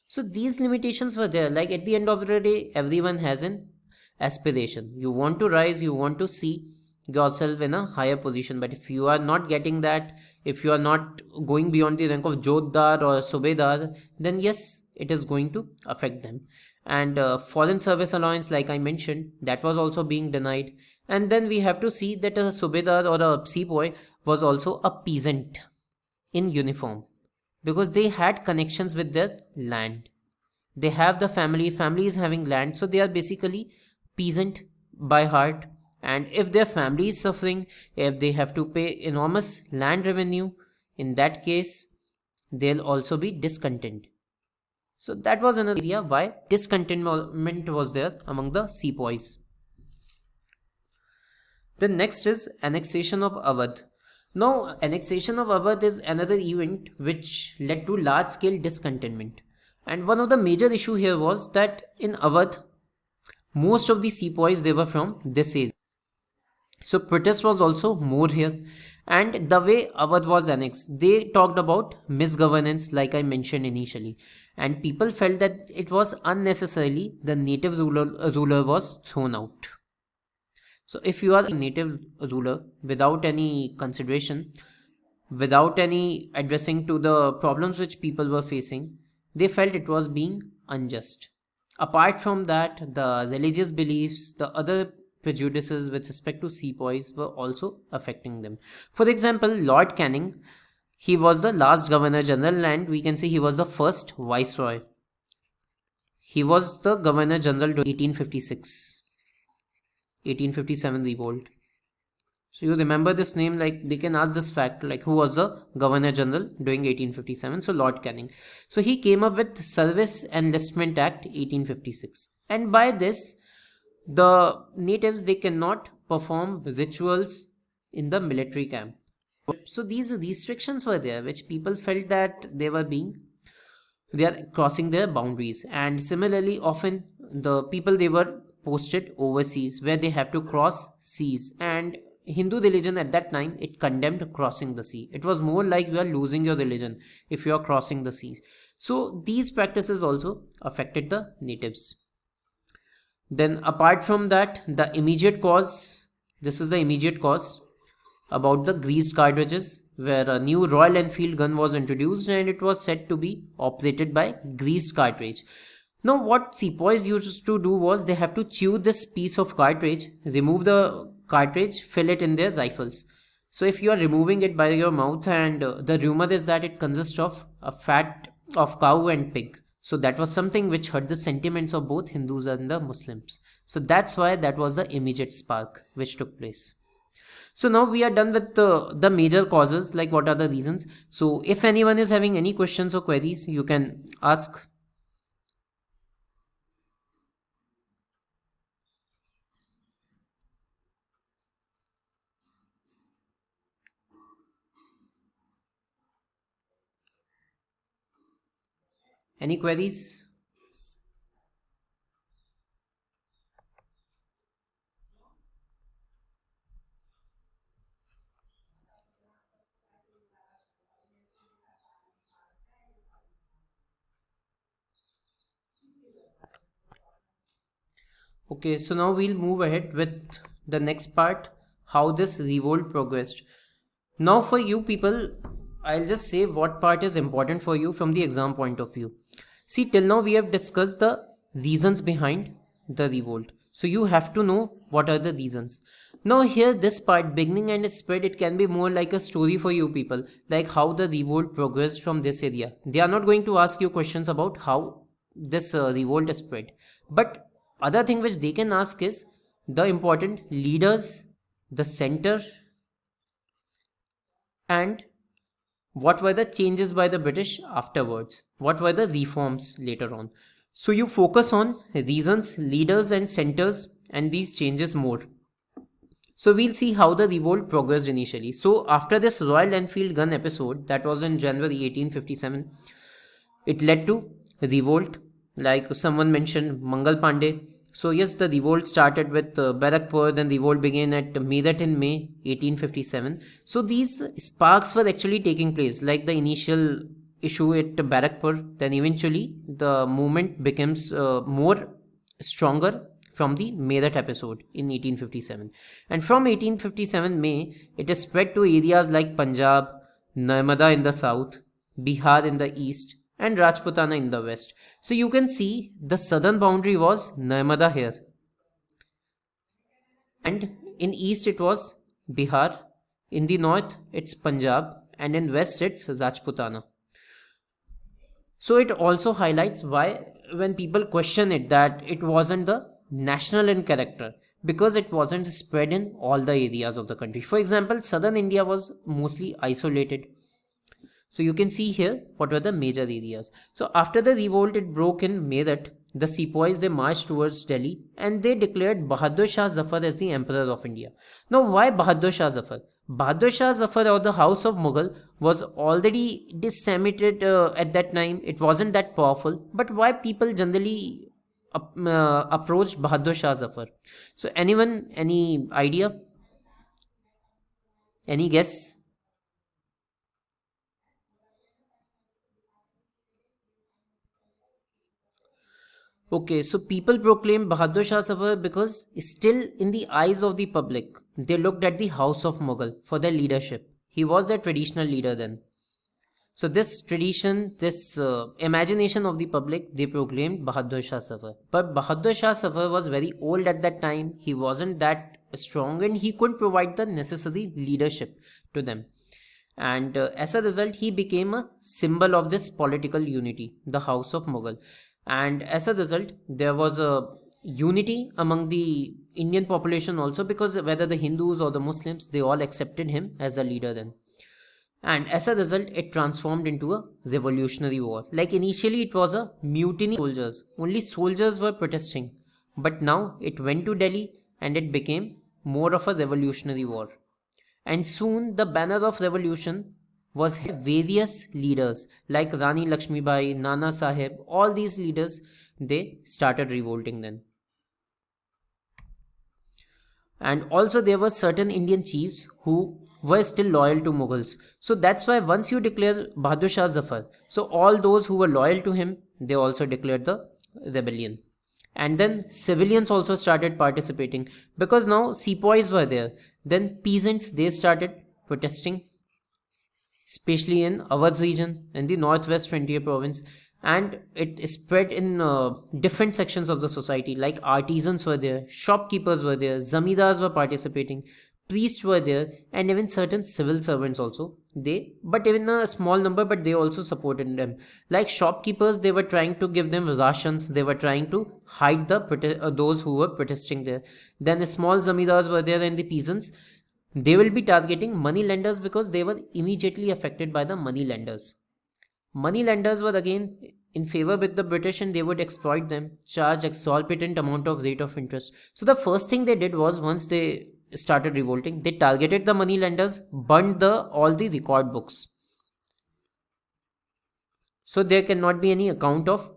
So these limitations were there. Like at the end of the day, everyone has an aspiration. You want to rise, you want to see yourself in a higher position. But if you are not getting that, if you are not going beyond the rank of Jodhar or Subedar, then yes, it is going to affect them. And foreign service allowance, like I mentioned, that was also being denied. And then we have to see that a Subedar or a sepoy was also a peasant in uniform because they had connections with their land. They have the family is having land, so they are basically peasant by heart. And if their family is suffering, if they have to pay enormous land revenue, in that case, they'll also be discontent. So that was another area why discontentment was there among the sepoys. The next is annexation of Awadh. Now, annexation of Awadh is another event which led to large scale discontentment. And one of the major issue here was that in Awadh, most of the sepoys they were from this area. So protest was also more here. And the way Awadh was annexed, they talked about misgovernance like I mentioned initially. And people felt that it was unnecessarily the native ruler was thrown out. So if you are a native ruler without any consideration, without any addressing to the problems which people were facing, they felt it was being unjust. Apart from that, the religious beliefs, the other prejudices with respect to sepoys were also affecting them. For example, Lord Canning, he was the last Governor General and we can say he was the first Viceroy. He was the Governor General during 1856, 1857 revolt. So you remember this name, like they can ask this fact, like who was the Governor General during 1857? So Lord Canning. So he came up with Service Enlistment Act 1856. And by this, the natives, they cannot perform rituals in the military camp. So these restrictions were there, which people felt that they are crossing their boundaries. And similarly, often the people they were posted overseas where they have to cross seas. And Hindu religion at that time, it condemned crossing the sea. It was more like you are losing your religion if you are crossing the seas. So these practices also affected the natives. Then apart from that, the immediate cause, this is the immediate cause about the greased cartridges where a new Royal Enfield gun was introduced and it was said to be operated by greased cartridge. Now what sepoys used to do was they have to chew this piece of cartridge, remove the cartridge, fill it in their rifles. So if you are removing it by your mouth, and the rumor is that it consists of a fat of cow and pig. So that was something which hurt the sentiments of both Hindus and the Muslims. So that's why that was the immediate spark which took place. So now we are done with the major causes, like what are the reasons. So if anyone is having any questions or queries, you can ask. Any queries? Okay, so now we'll move ahead with the next part, how this revolt progressed. Now for you people, I'll just say what part is important for you from the exam point of view. See, till now we have discussed the reasons behind the revolt. So you have to know what are the reasons. Now here this part, beginning and spread, it can be more like a story for you people, like how the revolt progressed from this area. They are not going to ask you questions about how this revolt spread, but other thing which they can ask is the important leaders, the center, and what were the changes by the British afterwards? What were the reforms later on? So you focus on reasons, leaders, and centers, and these changes more. So we'll see how the revolt progressed initially. So after this Royal Enfield gun episode, that was in January 1857, it led to revolt. Like someone mentioned, Mangal Pandey. So yes, the revolt started with Barakpur, then revolt began at Meerut in May 1857. So these sparks were actually taking place, like the initial issue at Barakpur, then eventually the movement becomes more stronger from the Meerut episode in 1857. And from 1857 May, it is spread to areas like Punjab, Narmada in the south, Bihar in the east, and Rajputana in the west. So you can see the southern boundary was Narmada here, and in east it was Bihar, in the north it's Punjab, and in west it's Rajputana. So it also highlights why when people question it, that it wasn't the national in character, because it wasn't spread in all the areas of the country. For example, southern India was mostly isolated. So you can see here what were the major areas. So after the revolt, it broke in Meerut. The sepoys, they marched towards Delhi and they declared Bahadur Shah Zafar as the emperor of India. Now why Bahadur Shah Zafar? Bahadur Shah Zafar, or the house of Mughal, was already disseminated at that time. It wasn't that powerful. But why people generally approached Bahadur Shah Zafar? So anyone, any idea? Any guess? Okay, so people proclaimed Bahadur Shah Zafar because still in the eyes of the public, they looked at the house of Mughal for their leadership. He was their traditional leader then. So this tradition, this imagination of the public, they proclaimed Bahadur Shah Zafar. But Bahadur Shah Zafar was very old at that time. He wasn't that strong and he couldn't provide the necessary leadership to them. And as a result, he became a symbol of this political unity, the house of Mughal. And as a result, there was a unity among the Indian population also, because whether the Hindus or the Muslims, they all accepted him as a leader then. And as a result, it transformed into a revolutionary war. Like initially it was a mutiny of soldiers, only soldiers were protesting, but now it went to Delhi and it became more of a revolutionary war. And soon the banner of revolution was various leaders like Rani Lakshmibai, Nana Sahib, all these leaders, they started revolting then. And also there were certain Indian chiefs who were still loyal to Mughals. So that's why once you declare Bahadur Shah Zafar, so all those who were loyal to him, they also declared the rebellion. And then civilians also started participating, because now sepoys were there. Then peasants, they started protesting, especially in Awadh region in the northwest frontier province, and it spread in different sections of the society. Like artisans were there, shopkeepers were there, zamindars were participating, priests were there, and even certain civil servants also, they, but even a small number, but they also supported them. Like shopkeepers, they were trying to give them rations, they were trying to hide the those who were protesting there. Then the small zamindars were there, and the peasants, they will be targeting money lenders because they were immediately affected by the money lenders. Money lenders were again in favor with the British and they would exploit them, charge exorbitant amount of rate of interest. So the first thing they did was, once they started revolting, they targeted the money lenders, burned all the record books. So there cannot be any account of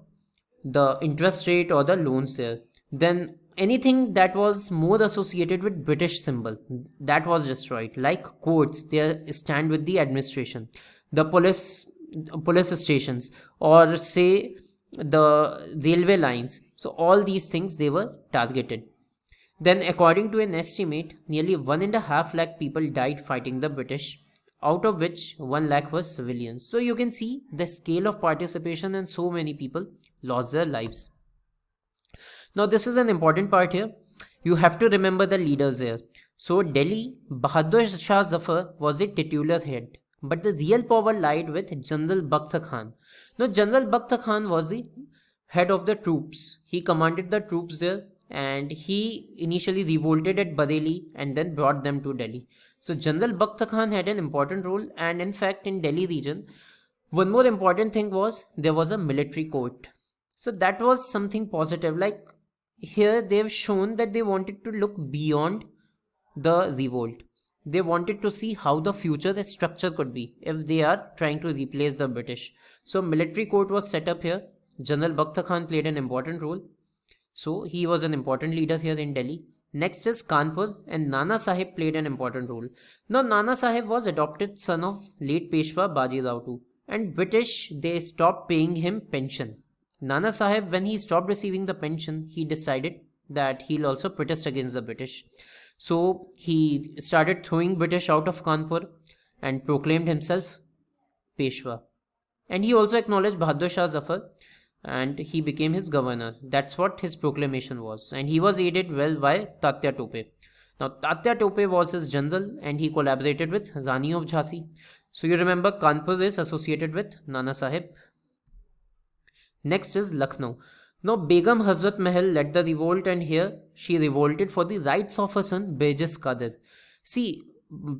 the interest rate or the loans there. Then anything that was more associated with British symbol, that was destroyed. Like courts, they stand with the administration. The police stations, or say the railway lines. So all these things, they were targeted. Then according to an estimate, nearly 1.5 lakh people died fighting the British, out of which 1 lakh was civilians. So you can see the scale of participation, and so many people lost their lives. Now, this is an important part here. You have to remember the leaders here. So, Delhi, Bahadur Shah Zafar was the titular head, but the real power lied with General Bakht Khan. Now, General Bakht Khan was the head of the troops. He commanded the troops there, and he initially revolted at Bareilly and then brought them to Delhi. So, General Bakht Khan had an important role, and in fact, in Delhi region, one more important thing was there was a military court. So that was something positive. Like here, they've shown that they wanted to look beyond the revolt. They wanted to see how the future structure could be if they are trying to replace the British. So military court was set up here. General Bakht Khan played an important role. So he was an important leader here in Delhi. Next is Kanpur, and Nana Sahib played an important role. Now Nana Sahib was adopted son of late Peshwa Baji Rao II, and British, they stopped paying him pension. Nana Sahib, when he stopped receiving the pension, he decided that he'll also protest against the British. So he started throwing British out of Kanpur and proclaimed himself Peshwa. And he also acknowledged Bahadur Shah Zafar and he became his governor. That's what his proclamation was. And he was aided well by Tatya Tope. Now, Tatya Tope was his general and he collaborated with Rani of Jhansi. So, you remember Kanpur is associated with Nana Sahib. Next is Lucknow. Now, Begum Hazrat Mahal led the revolt, and here she revolted for the rights of her son Bejis Qadir. See,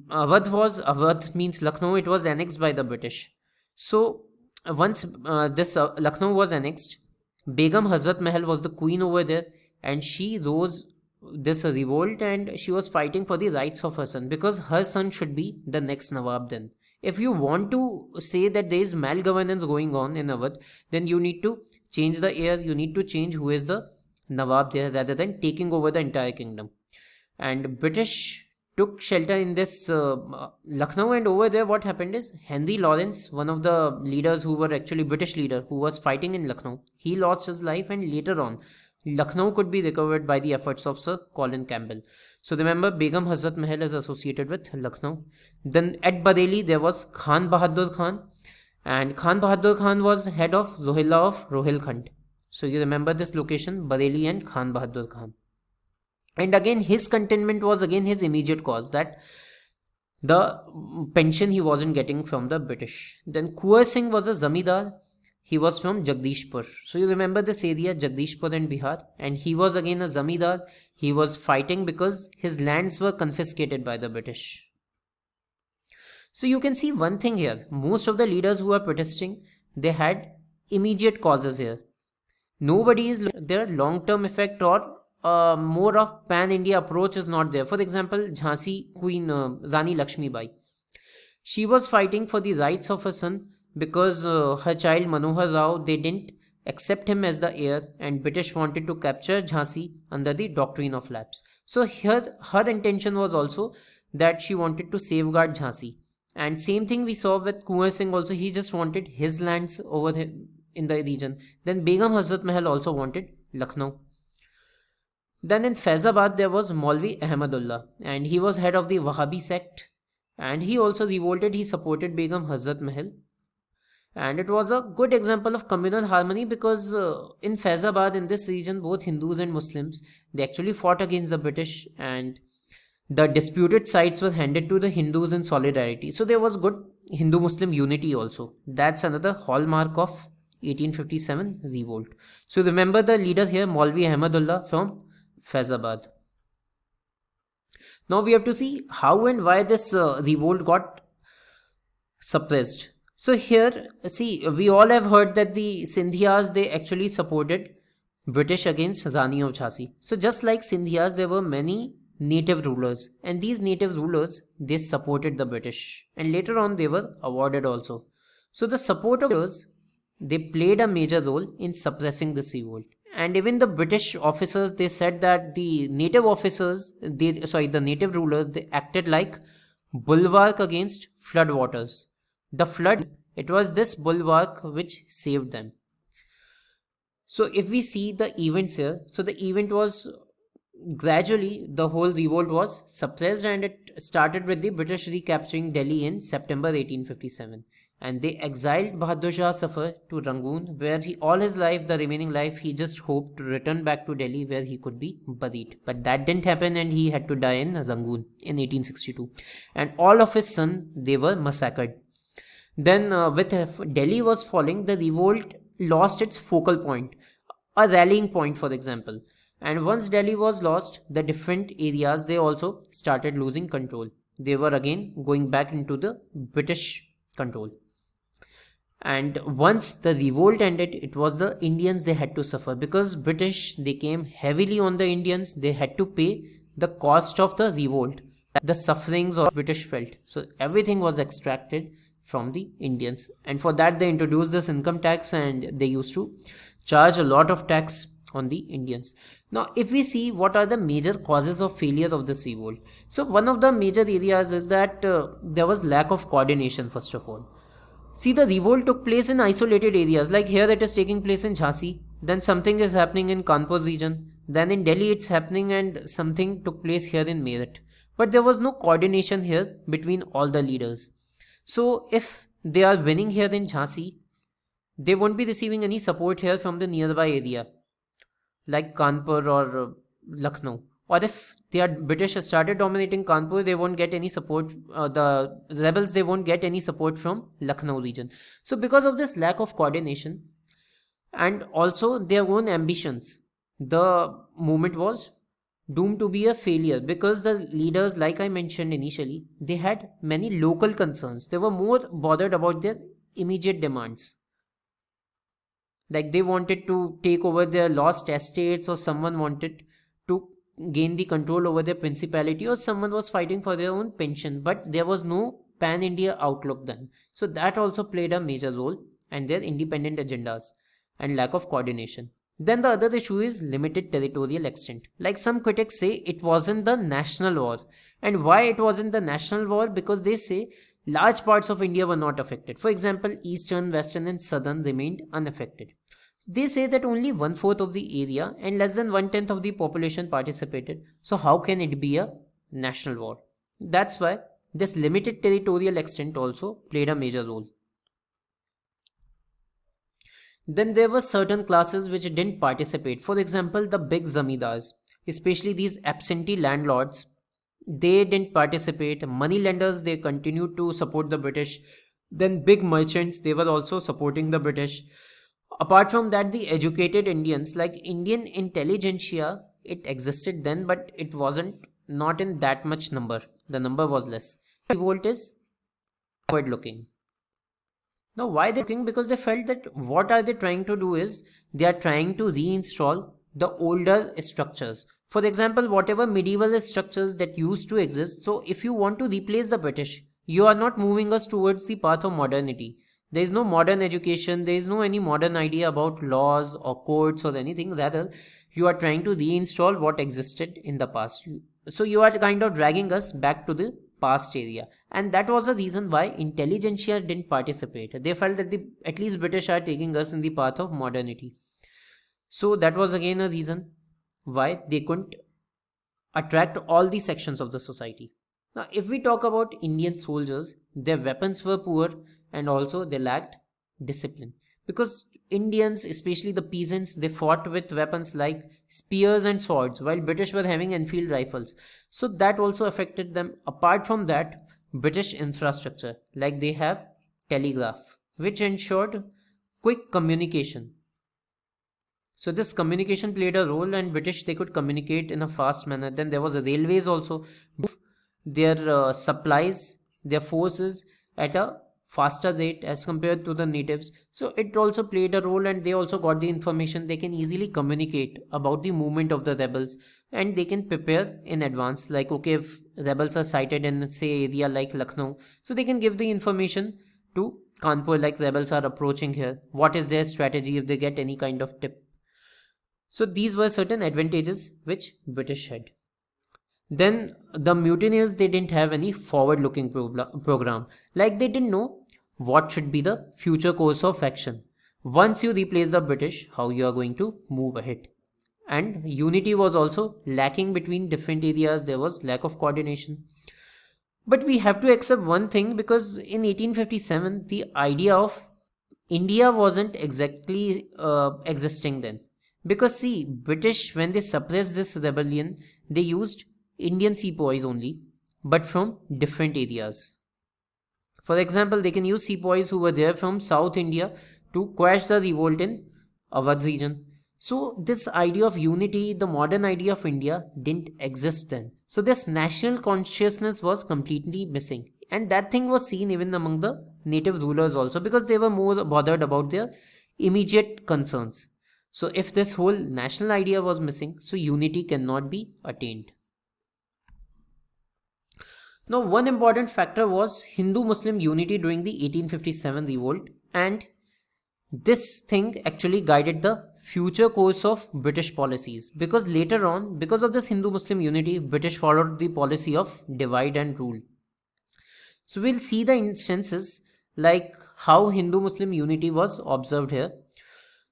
Awadh means Lucknow, it was annexed by the British. So, once this Lucknow was annexed, Begum Hazrat Mahal was the queen over there, and she rose this revolt and she was fighting for the rights of her son because her son should be the next Nawab then. If you want to say that there is malgovernance going on in Awadh, then you need to change the heir, you need to change who is the Nawab there rather than taking over the entire kingdom. And British took shelter in this Lucknow, and over there what happened is Henry Lawrence, one of the leaders who were actually British leader who was fighting in Lucknow, he lost his life, and later on Lucknow could be recovered by the efforts of Sir Colin Campbell. So remember, Begum Hazrat Mahal is associated with Lucknow. Then at Bareilly there was Khan Bahadur Khan, and Khan Bahadur Khan was head of Rohilla of Rohilkhand. So you remember this location, Bareilly and Khan Bahadur Khan. And again his contentment was again his immediate cause, that the pension he wasn't getting from the British. Then Kuwar Singh was a zamidar. He was from Jagdishpur. So you remember this area, Jagdishpur in Bihar, and he was again a zamidar. He was fighting because his lands were confiscated by the British. So you can see one thing here. Most of the leaders who are protesting, they had immediate causes here. Nobody is there, long-term effect or more of pan-India approach is not there. For example, Jhansi Queen Rani Lakshmi Bai. She was fighting for the rights of her son because her child Manohar Rao, they didn't accept him as the heir, and British wanted to capture Jhansi under the doctrine of lapse. So here her intention was also that she wanted to safeguard Jhansi. And same thing we saw with Kuwar Singh also, he just wanted his lands over in the region. Then Begum Hazrat Mahal also wanted Lucknow. Then in Faizabad there was Maulvi Ahmadullah, and he was head of the Wahhabi sect, and he also revolted. He supported Begum Hazrat Mahal, and it was a good example of communal harmony because in Faizabad, in this region, both Hindus and Muslims, they actually fought against the British, and the disputed sites were handed to the Hindus in solidarity. So there was good Hindu-Muslim unity also. That's another hallmark of 1857 revolt. So remember the leader here, Maulvi Ahmadullah from Faizabad. Now we have to see how and why this revolt got suppressed. So here, see, we all have heard that the Sindhiyas, they actually supported British against Rani of Jhansi. So just like Sindhiyas, there were many native rulers, and these native rulers, they supported the British, and later on they were awarded also. So the support of rulers, they played a major role in suppressing this revolt. And even the British officers, they said that the native officers, the native rulers, they acted like bulwark against flood waters. The flood, it was this bulwark which saved them. So if we see the events here, so the event was gradually the whole revolt was suppressed, and it started with the British recapturing Delhi in September 1857. And they exiled Bahadur Shah Zafar to Rangoon, where all his life, the remaining life, he just hoped to return back to Delhi where he could be buried. But that didn't happen, and he had to die in Rangoon in 1862. And all of his sons, they were massacred. Then, with Delhi was falling, the revolt lost its focal point, a rallying point, for example. And once Delhi was lost, the different areas, they also started losing control. They were again going back into the British control. And once the revolt ended, it was the Indians they had to suffer, because British, they came heavily on the Indians. They had to pay the cost of the revolt, the sufferings of British felt. So everything was extracted from the Indians, and for that they introduced this income tax, and they used to charge a lot of tax on the Indians. Now, if we see what are the major causes of failure of this revolt, so one of the major areas is that there was lack of coordination. First of all, see, the revolt took place in isolated areas, like here it is taking place in Jhansi, then something is happening in Kanpur region, then in Delhi it's happening, and something took place here in Meerut. But there was no coordination here between all the leaders. So if they are winning here in Jhansi, they won't be receiving any support here from the nearby area like Kanpur or Lucknow. Or if they are British started dominating Kanpur, they won't get any support. The rebels, they won't get any support from Lucknow region. So because of this lack of coordination and also their own ambitions, the movement was doomed to be a failure, because the leaders, like I mentioned initially, they had many local concerns. They were more bothered about their immediate demands. Like they wanted to take over their lost estates, or someone wanted to gain the control over their principality, or someone was fighting for their own pension. But there was no pan-India outlook then. So that also played a major role, and their independent agendas and lack of coordination. Then the other issue is limited territorial extent. Like some critics say, it wasn't the national war. And why it wasn't the national war? Because they say large parts of India were not affected. For example, eastern, western and southern remained unaffected. They say that only 1/4 of the area and less than 1/10 of the population participated. So how can it be a national war? That's why this limited territorial extent also played a major role. Then there were certain classes which didn't participate. For example, the big zamindars, especially these absentee landlords, they didn't participate. Money lenders, they continued to support the British. Then big merchants, they were also supporting the British. Apart from that, the educated Indians, like Indian intelligentsia, it existed then, but it wasn't not in that much number. The number was less. Revolt is forward looking. Now, why they're looking? Because they felt that what are they trying to do is they are trying to reinstall the older structures. For example, whatever medieval structures that used to exist. So if you want to replace the British, you are not moving us towards the path of modernity. There is no modern education. There is no any modern idea about laws or courts or anything. Rather, you are trying to reinstall what existed in the past. So you are kind of dragging us back to the past area, and that was the reason why intelligentsia didn't participate. They felt that at least British are taking us in the path of modernity. So that was again a reason why they couldn't attract all the sections of the society. Now, if we talk about Indian soldiers, their weapons were poor, and also they lacked discipline, because Indians, especially the peasants, they fought with weapons like spears and swords, while British were having Enfield rifles. So that also affected them. Apart from that, British infrastructure, like they have telegraph, which ensured quick communication. So this communication played a role, and British, they could communicate in a fast manner. Then there was a railways also. Their supplies, their forces at a faster rate as compared to the natives. So it also played a role, and they also got the information. They can easily communicate about the movement of the rebels, and they can prepare in advance. Like, okay, if rebels are sighted in, say, area like Lucknow, so they can give the information to Kanpur, like rebels are approaching here. What is their strategy if they get any kind of tip? So these were certain advantages which British had. Then the mutineers, they didn't have any forward-looking program. Like they didn't know what should be the future course of action. Once you replace the British, how you are going to move ahead. and unity was also lacking between different areas. There was lack of coordination. But we have to accept one thing, because in 1857 the idea of India wasn't exactly existing then. Because see, British, when they suppressed this rebellion, they used Indian sepoys only, but from different areas. For example, they can use sepoys who were there from South India to quash the revolt in Awadh region. So this idea of unity, the modern idea of India, didn't exist then. So this national consciousness was completely missing. And that thing was seen even among the native rulers also, because they were more bothered about their immediate concerns. So if this whole national idea was missing, so unity cannot be attained. Now, one important factor was Hindu-Muslim unity during the 1857 revolt, and this thing actually guided the future course of British policies, because later on, because of this Hindu-Muslim unity, British followed the policy of divide and rule. So we'll see the instances like how Hindu-Muslim unity was observed here.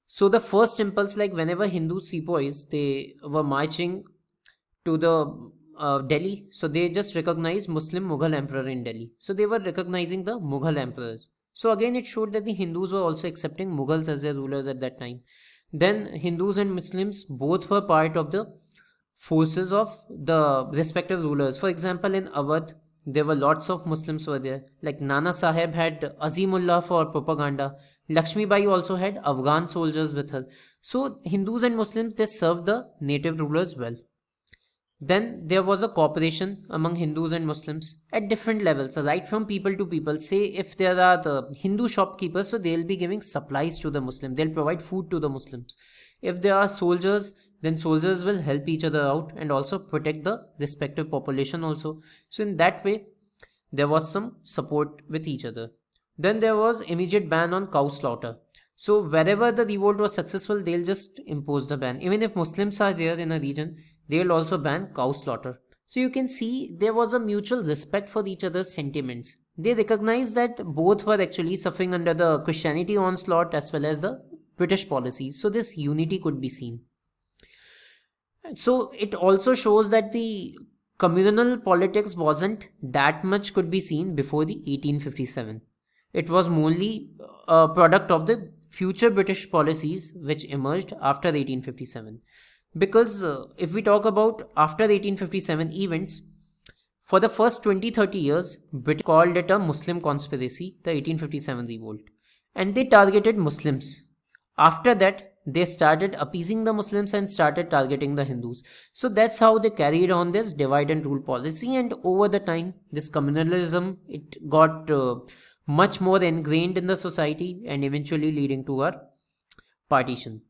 So the first impulse, like whenever Hindu sepoys, they were marching to the Delhi, so they just recognized Muslim Mughal emperor in Delhi. So they were recognizing the Mughal emperors. So again, it showed that the Hindus were also accepting Mughals as their rulers at that time. Then Hindus and Muslims both were part of the forces of the respective rulers. For example, in Awadh, there were lots of Muslims were there. Like Nana Sahib had Azimullah for propaganda. Lakshmi Bai also had Afghan soldiers with her. So Hindus and Muslims, they served the native rulers well. Then there was a cooperation among Hindus and Muslims at different levels, right from people to people. Say if there are the Hindu shopkeepers, so they'll be giving supplies to the Muslim. They'll provide food to the Muslims. If there are soldiers, then soldiers will help each other out and also protect the respective population also. So in that way, there was some support with each other. Then there was immediate ban on cow slaughter. So wherever the revolt was successful, they'll just impose the ban. Even if Muslims are there in a region, they'll also ban cow slaughter. So you can see there was a mutual respect for each other's sentiments. They recognized that both were actually suffering under the Christianity onslaught as well as the British policies. So this unity could be seen. So it also shows that the communal politics wasn't that much could be seen before the 1857. It was mainly a product of the future British policies which emerged after 1857. Because if we talk about after 1857 events, for the first 20-30 years, Britain called it a Muslim conspiracy, the 1857 revolt, and they targeted Muslims. After that, they started appeasing the Muslims and started targeting the Hindus. So that's how they carried on this divide and rule policy, and over the time, this communalism, it got much more ingrained in the society and eventually leading to our partition.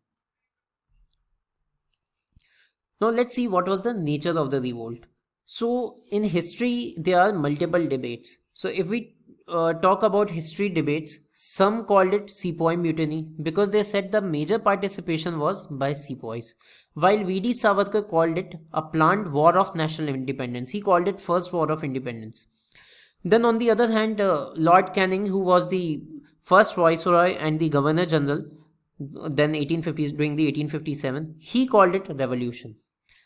Now let's see what was the nature of the revolt. So in history, there are multiple debates. So if we talk about history debates, some called it Sepoy Mutiny because they said the major participation was by sepoys. While V.D. Savarkar called it a planned war of national independence. He called it first war of independence. Then on the other hand, Lord Canning, who was the first viceroy and the governor general, then 1850s during the 1857, he called it revolution.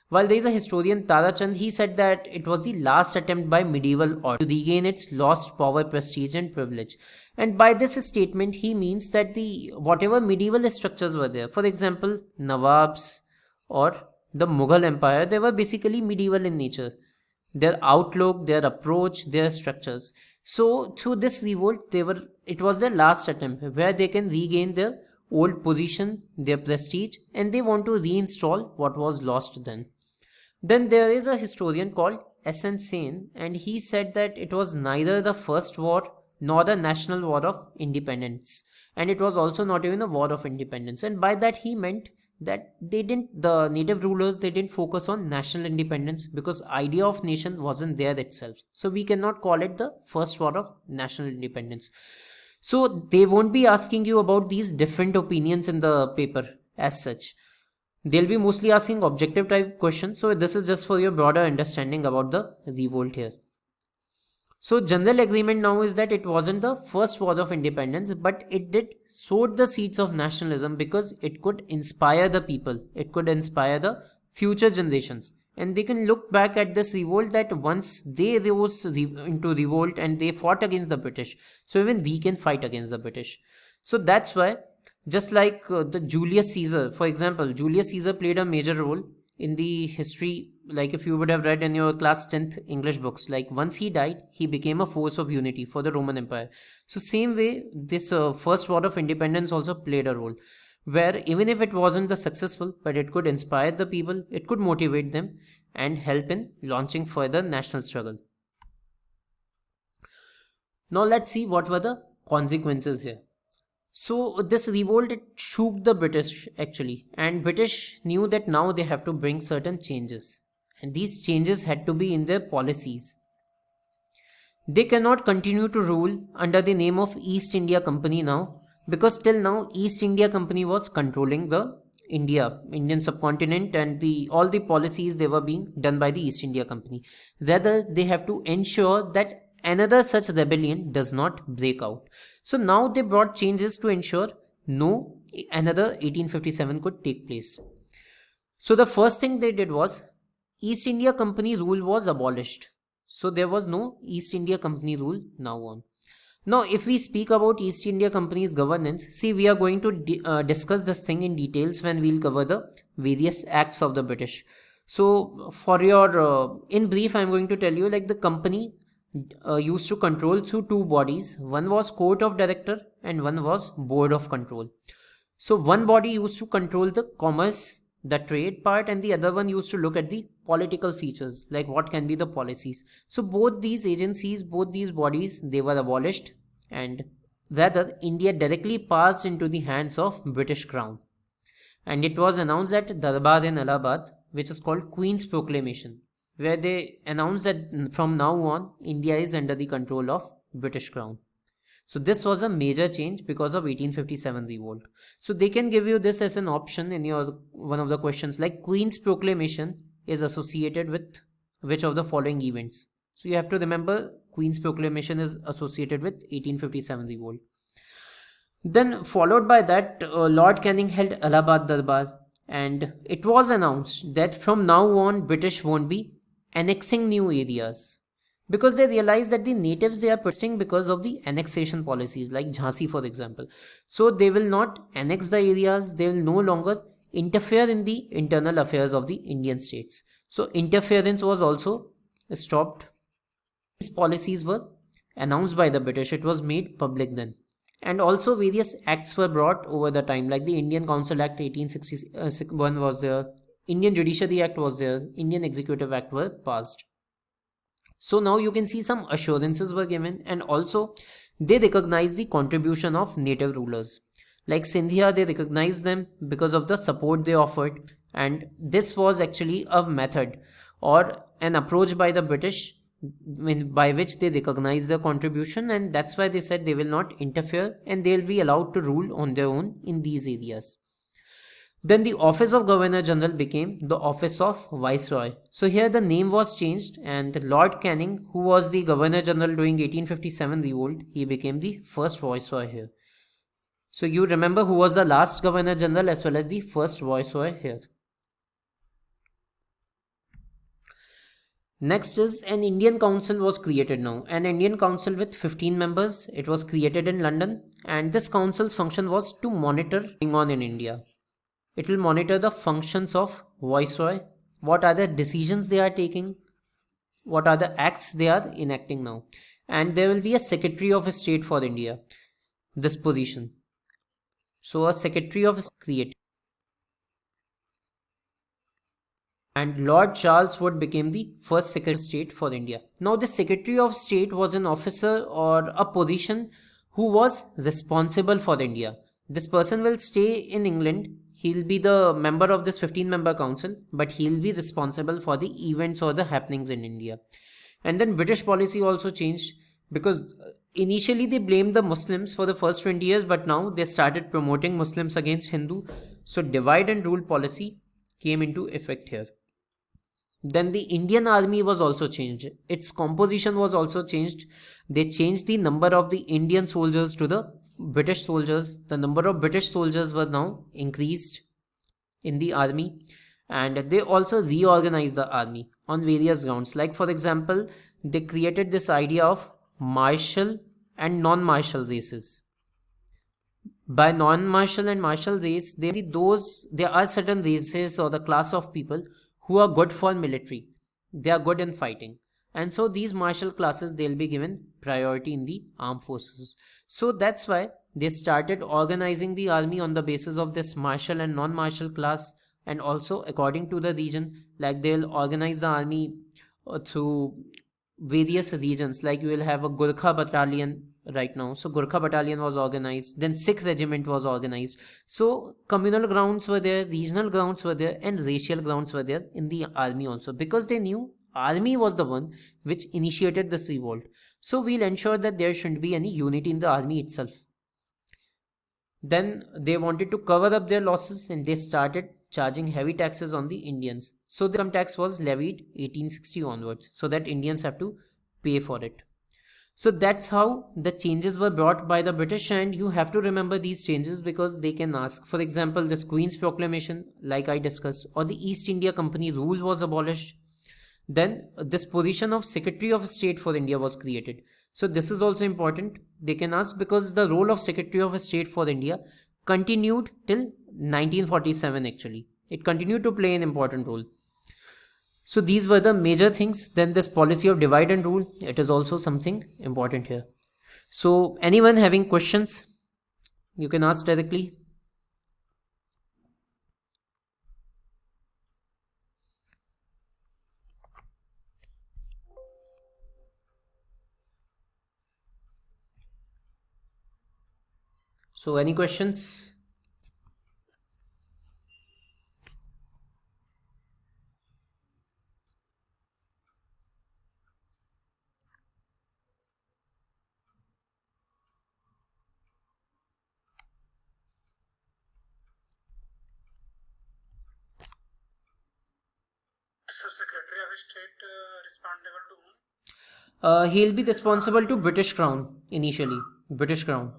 While there is a historian, Tarachand, he said that it was the last attempt by medieval order to regain its lost power, prestige and privilege. And by this statement, he means that the whatever medieval structures were there, for example, Nawabs or the Mughal Empire, they were basically medieval in nature. Their outlook, their approach, their structures. So through this revolt, it was their last attempt where they can regain their old position, their prestige, and they want to reinstall what was lost then. Then there is a historian called S.N. Sen, and he said that it was neither the first war nor the national war of independence, and it was also not even a war of independence. And by that he meant that the native rulers, they didn't focus on national independence because idea of nation wasn't there itself. So we cannot call it the first war of national independence. So they won't be asking you about these different opinions in the paper as such. They'll be mostly asking objective type questions. So this is just for your broader understanding about the revolt here. So general agreement now is that it wasn't the first war of independence, but it did sowed the seeds of nationalism because it could inspire the people. It could inspire the future generations. And they can look back at this revolt that once they rose into revolt and they fought against the British. So even we can fight against the British. So that's why, just like the Julius Caesar, for example, Julius Caesar played a major role in the history. Like if you would have read in your class 10th English books, like once he died, he became a force of unity for the Roman Empire. So same way, this first war of independence also played a role, where even if it wasn't the successful, but it could inspire the people, it could motivate them and help in launching further national struggle. Now let's see what were the consequences here. So this revolt, it shook the British actually, and British knew that now they have to bring certain changes, and these changes had to be in their policies. They cannot continue to rule under the name of East India Company now, because till now East India Company was controlling the Indian subcontinent, and all the policies, they were being done by the East India Company. Rather, they have to ensure that another such rebellion does not break out. So now they brought changes to ensure no another 1857 could take place. So the first thing they did was East India Company rule was abolished. So there was no East India Company rule now on. Now, if we speak about East India Company's governance, see, we are going to discuss this thing in details when we'll cover the various acts of the British. So for your, in brief, I'm going to tell you, like, the company used to control through two bodies. One was Court of Director and one was Board of Control. So one body used to control the commerce, the trade part, and the other one used to look at the political features, like what can be the policies. So both these agencies, both these bodies, they were abolished, and rather India directly passed into the hands of British Crown. And it was announced at Darbar in Allahabad, which is called Queen's Proclamation, where they announced that from now on, India is under the control of British Crown. So this was a major change because of 1857 revolt. So they can give you this as an option in your one of the questions, like Queen's Proclamation is associated with which of the following events. So you have to remember Queen's Proclamation is associated with 1857 revolt. Then followed by that, Lord Canning held Allahabad Darbar, and it was announced that from now on British won't be annexing new areas, because they realized that the natives, they are persisting because of the annexation policies, like Jhansi for example. So they will not annex the areas, they will no longer interfere in the internal affairs of the Indian states. So interference was also stopped. These policies were announced by the British, it was made public then. And also various acts were brought over the time, like the Indian Council Act 1861 was there, Indian Judiciary Act was there, Indian Executive Act were passed. So now you can see some assurances were given, and also they recognized the contribution of native rulers. Like Sindhia, they recognized them because of the support they offered, and this was actually a method or an approach by the British by which they recognized their contribution, and that's why they said they will not interfere and they'll be allowed to rule on their own in these areas. Then the office of Governor General became the office of Viceroy. So here the name was changed, and Lord Canning, who was the Governor General during 1857 revolt, he became the first Viceroy here. So you remember who was the last Governor General as well as the first Viceroy here. Next is an Indian Council was created now. An Indian Council with 15 members. It was created in London, and this council's function was to monitor what's going on in India. It will monitor the functions of Viceroy, what are the decisions they are taking, what are the acts they are enacting now. And there will be a Secretary of State for India, this position. So a Secretary of State created. And Lord Charles Wood became the first Secretary of State for India. Now the Secretary of State was an officer or a position who was responsible for India. This person will stay in England. He'll be the member of this 15-member council, but he'll be responsible for the events or the happenings in India. And then British policy also changed, because initially they blamed the Muslims for the first 20 years, but now they started promoting Muslims against Hindu. So divide and rule policy came into effect here. Then the Indian army was also changed. Its composition was also changed. They changed the number of the Indian soldiers to the British soldiers. The number of British soldiers were now increased in the army, and they also reorganized the army on various grounds. Like, for example, they created this idea of martial and non-martial races. By non-martial and martial race, there are certain races or the class of people who are good for military. They are good in fighting, and so these martial classes, they'll be given priority in the armed forces. So that's why they started organizing the army on the basis of this martial and non-martial class, and also according to the region. Like, they'll organize the army through various regions. Like, you will have a Gurkha battalion right now. So Gurkha battalion was organized, then Sikh regiment was organized. So communal grounds were there, regional grounds were there, and racial grounds were there in the army also, because they knew army was the one which initiated this revolt. So we'll ensure that there shouldn't be any unity in the army itself. Then they wanted to cover up their losses, and they started charging heavy taxes on the Indians. So the income tax was levied 1860 onwards, so that Indians have to pay for it. So that's how the changes were brought by the British, and you have to remember these changes because they can ask. For example, this Queen's Proclamation, like I discussed, or the East India Company rule was abolished. Then this position of Secretary of State for India was created. So this is also important. They can ask because the role of Secretary of State for India continued till 1947 actually. It continued to play an important role. So these were the major things. Then this policy of divide and rule, it is also something important here. So anyone having questions, you can ask directly. So any questions? So Secretary of State responsible to whom? He'll be responsible to British Crown initially. British Crown.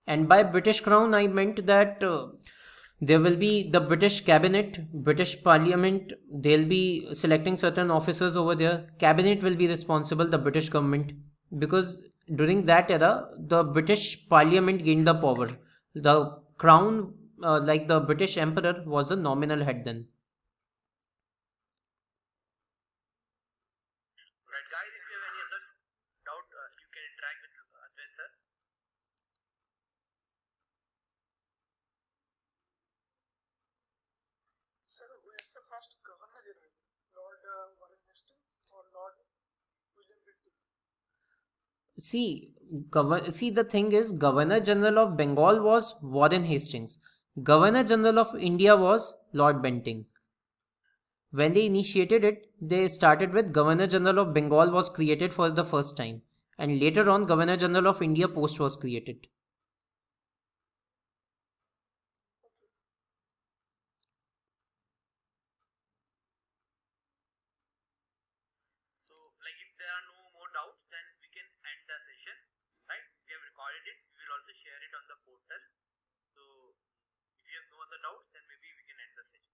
And by British Crown, I meant that there will be the British Cabinet, British Parliament. They'll be selecting certain officers over there. Cabinet will be responsible, the British government, because during that era, the British Parliament gained the power. The Crown, like the British Emperor, was the nominal head then. Right, guys, if you have any other doubt, you can interact with Advait sir. Sir, who is the first Governor General? Lord Warren Hastings or Lord William Bentinck? See, the thing is, Governor General of Bengal was Warren Hastings. Governor General of India was Lord Bentinck. When they initiated it, they started with Governor General of Bengal was created for the first time, and later on, Governor General of India post was created. So, like, if there are no more doubts, then we can end the session. Right? We have recorded it. We will also share it on the portal. So, if you have no other doubts, then maybe we can end the session.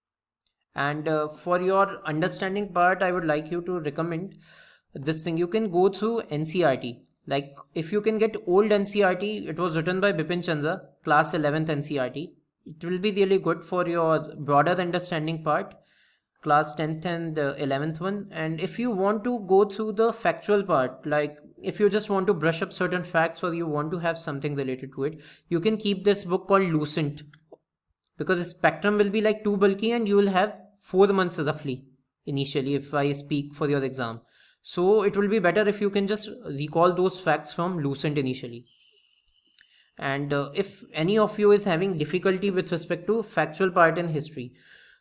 And for your understanding part, I would like you to recommend this thing. You can go through NCRT. Like, if you can get old NCRT, it was written by Bipin Chandra, class 11th NCRT. It will be really good for your broader understanding part, class 10th and 11th one. And if you want to go through the factual part, like if you just want to brush up certain facts or you want to have something related to it, you can keep this book called Lucent, because the spectrum will be like too bulky and you will have 4 months roughly initially if I speak for your exam. So it will be better if you can just recall those facts from Lucent initially. And if any of you is having difficulty with respect to factual part in history,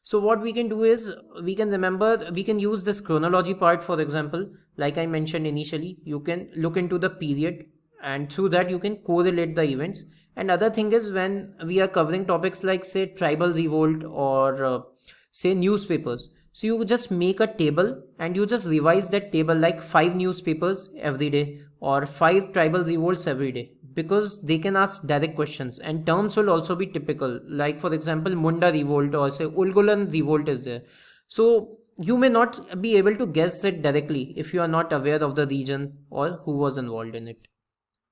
so what we can do is we can use this chronology part. For example, like I mentioned initially, you can look into the period and through that you can correlate the events. And other thing is, when we are covering topics like say tribal revolt or say newspapers, So you just make a table and you just revise that table, like 5 newspapers every day or 5 tribal revolts every day, because they can ask direct questions and terms will also be typical. Like for example, Munda revolt or say Ulgulan revolt is there. So you may not be able to guess it directly if you are not aware of the region or who was involved in it.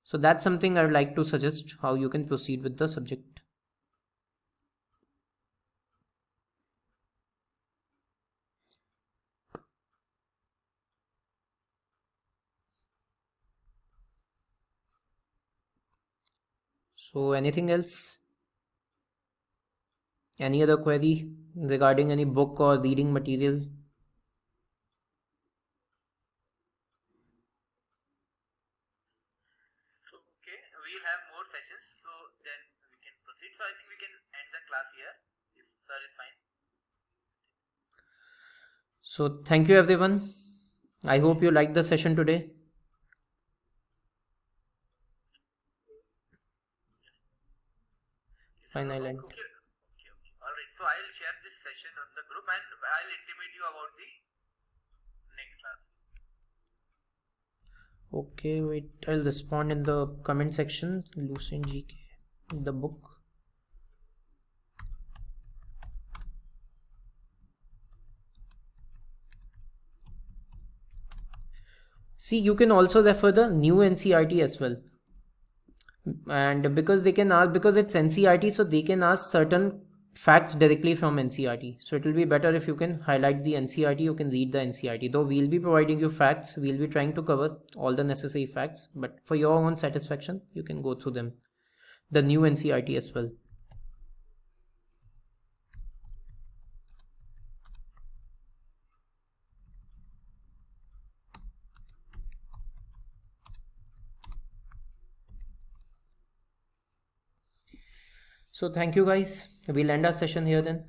So that's something I would like to suggest how you can proceed with the subject. So anything else? Any other query regarding any book or reading material? So okay, we'll have more sessions, so then we can proceed. So I think we can end the class here if sir is fine. So thank you everyone. I hope you liked the session today. Fine, I'll end. Okay. All right. So I'll share this session on the group and I'll intimate you about the next class. Okay, wait, I'll respond in the comment section. Lucent GK, the book. See, you can also refer the new NCERT as well. And because they can ask, because it's NCERT, so they can ask certain facts directly from NCERT. So it will be better if you can highlight the NCERT, you can read the NCERT. Though we'll be providing you facts, we'll be trying to cover all the necessary facts, but for your own satisfaction, you can go through them. The new NCERT as well. So thank you guys. We'll end our session here then.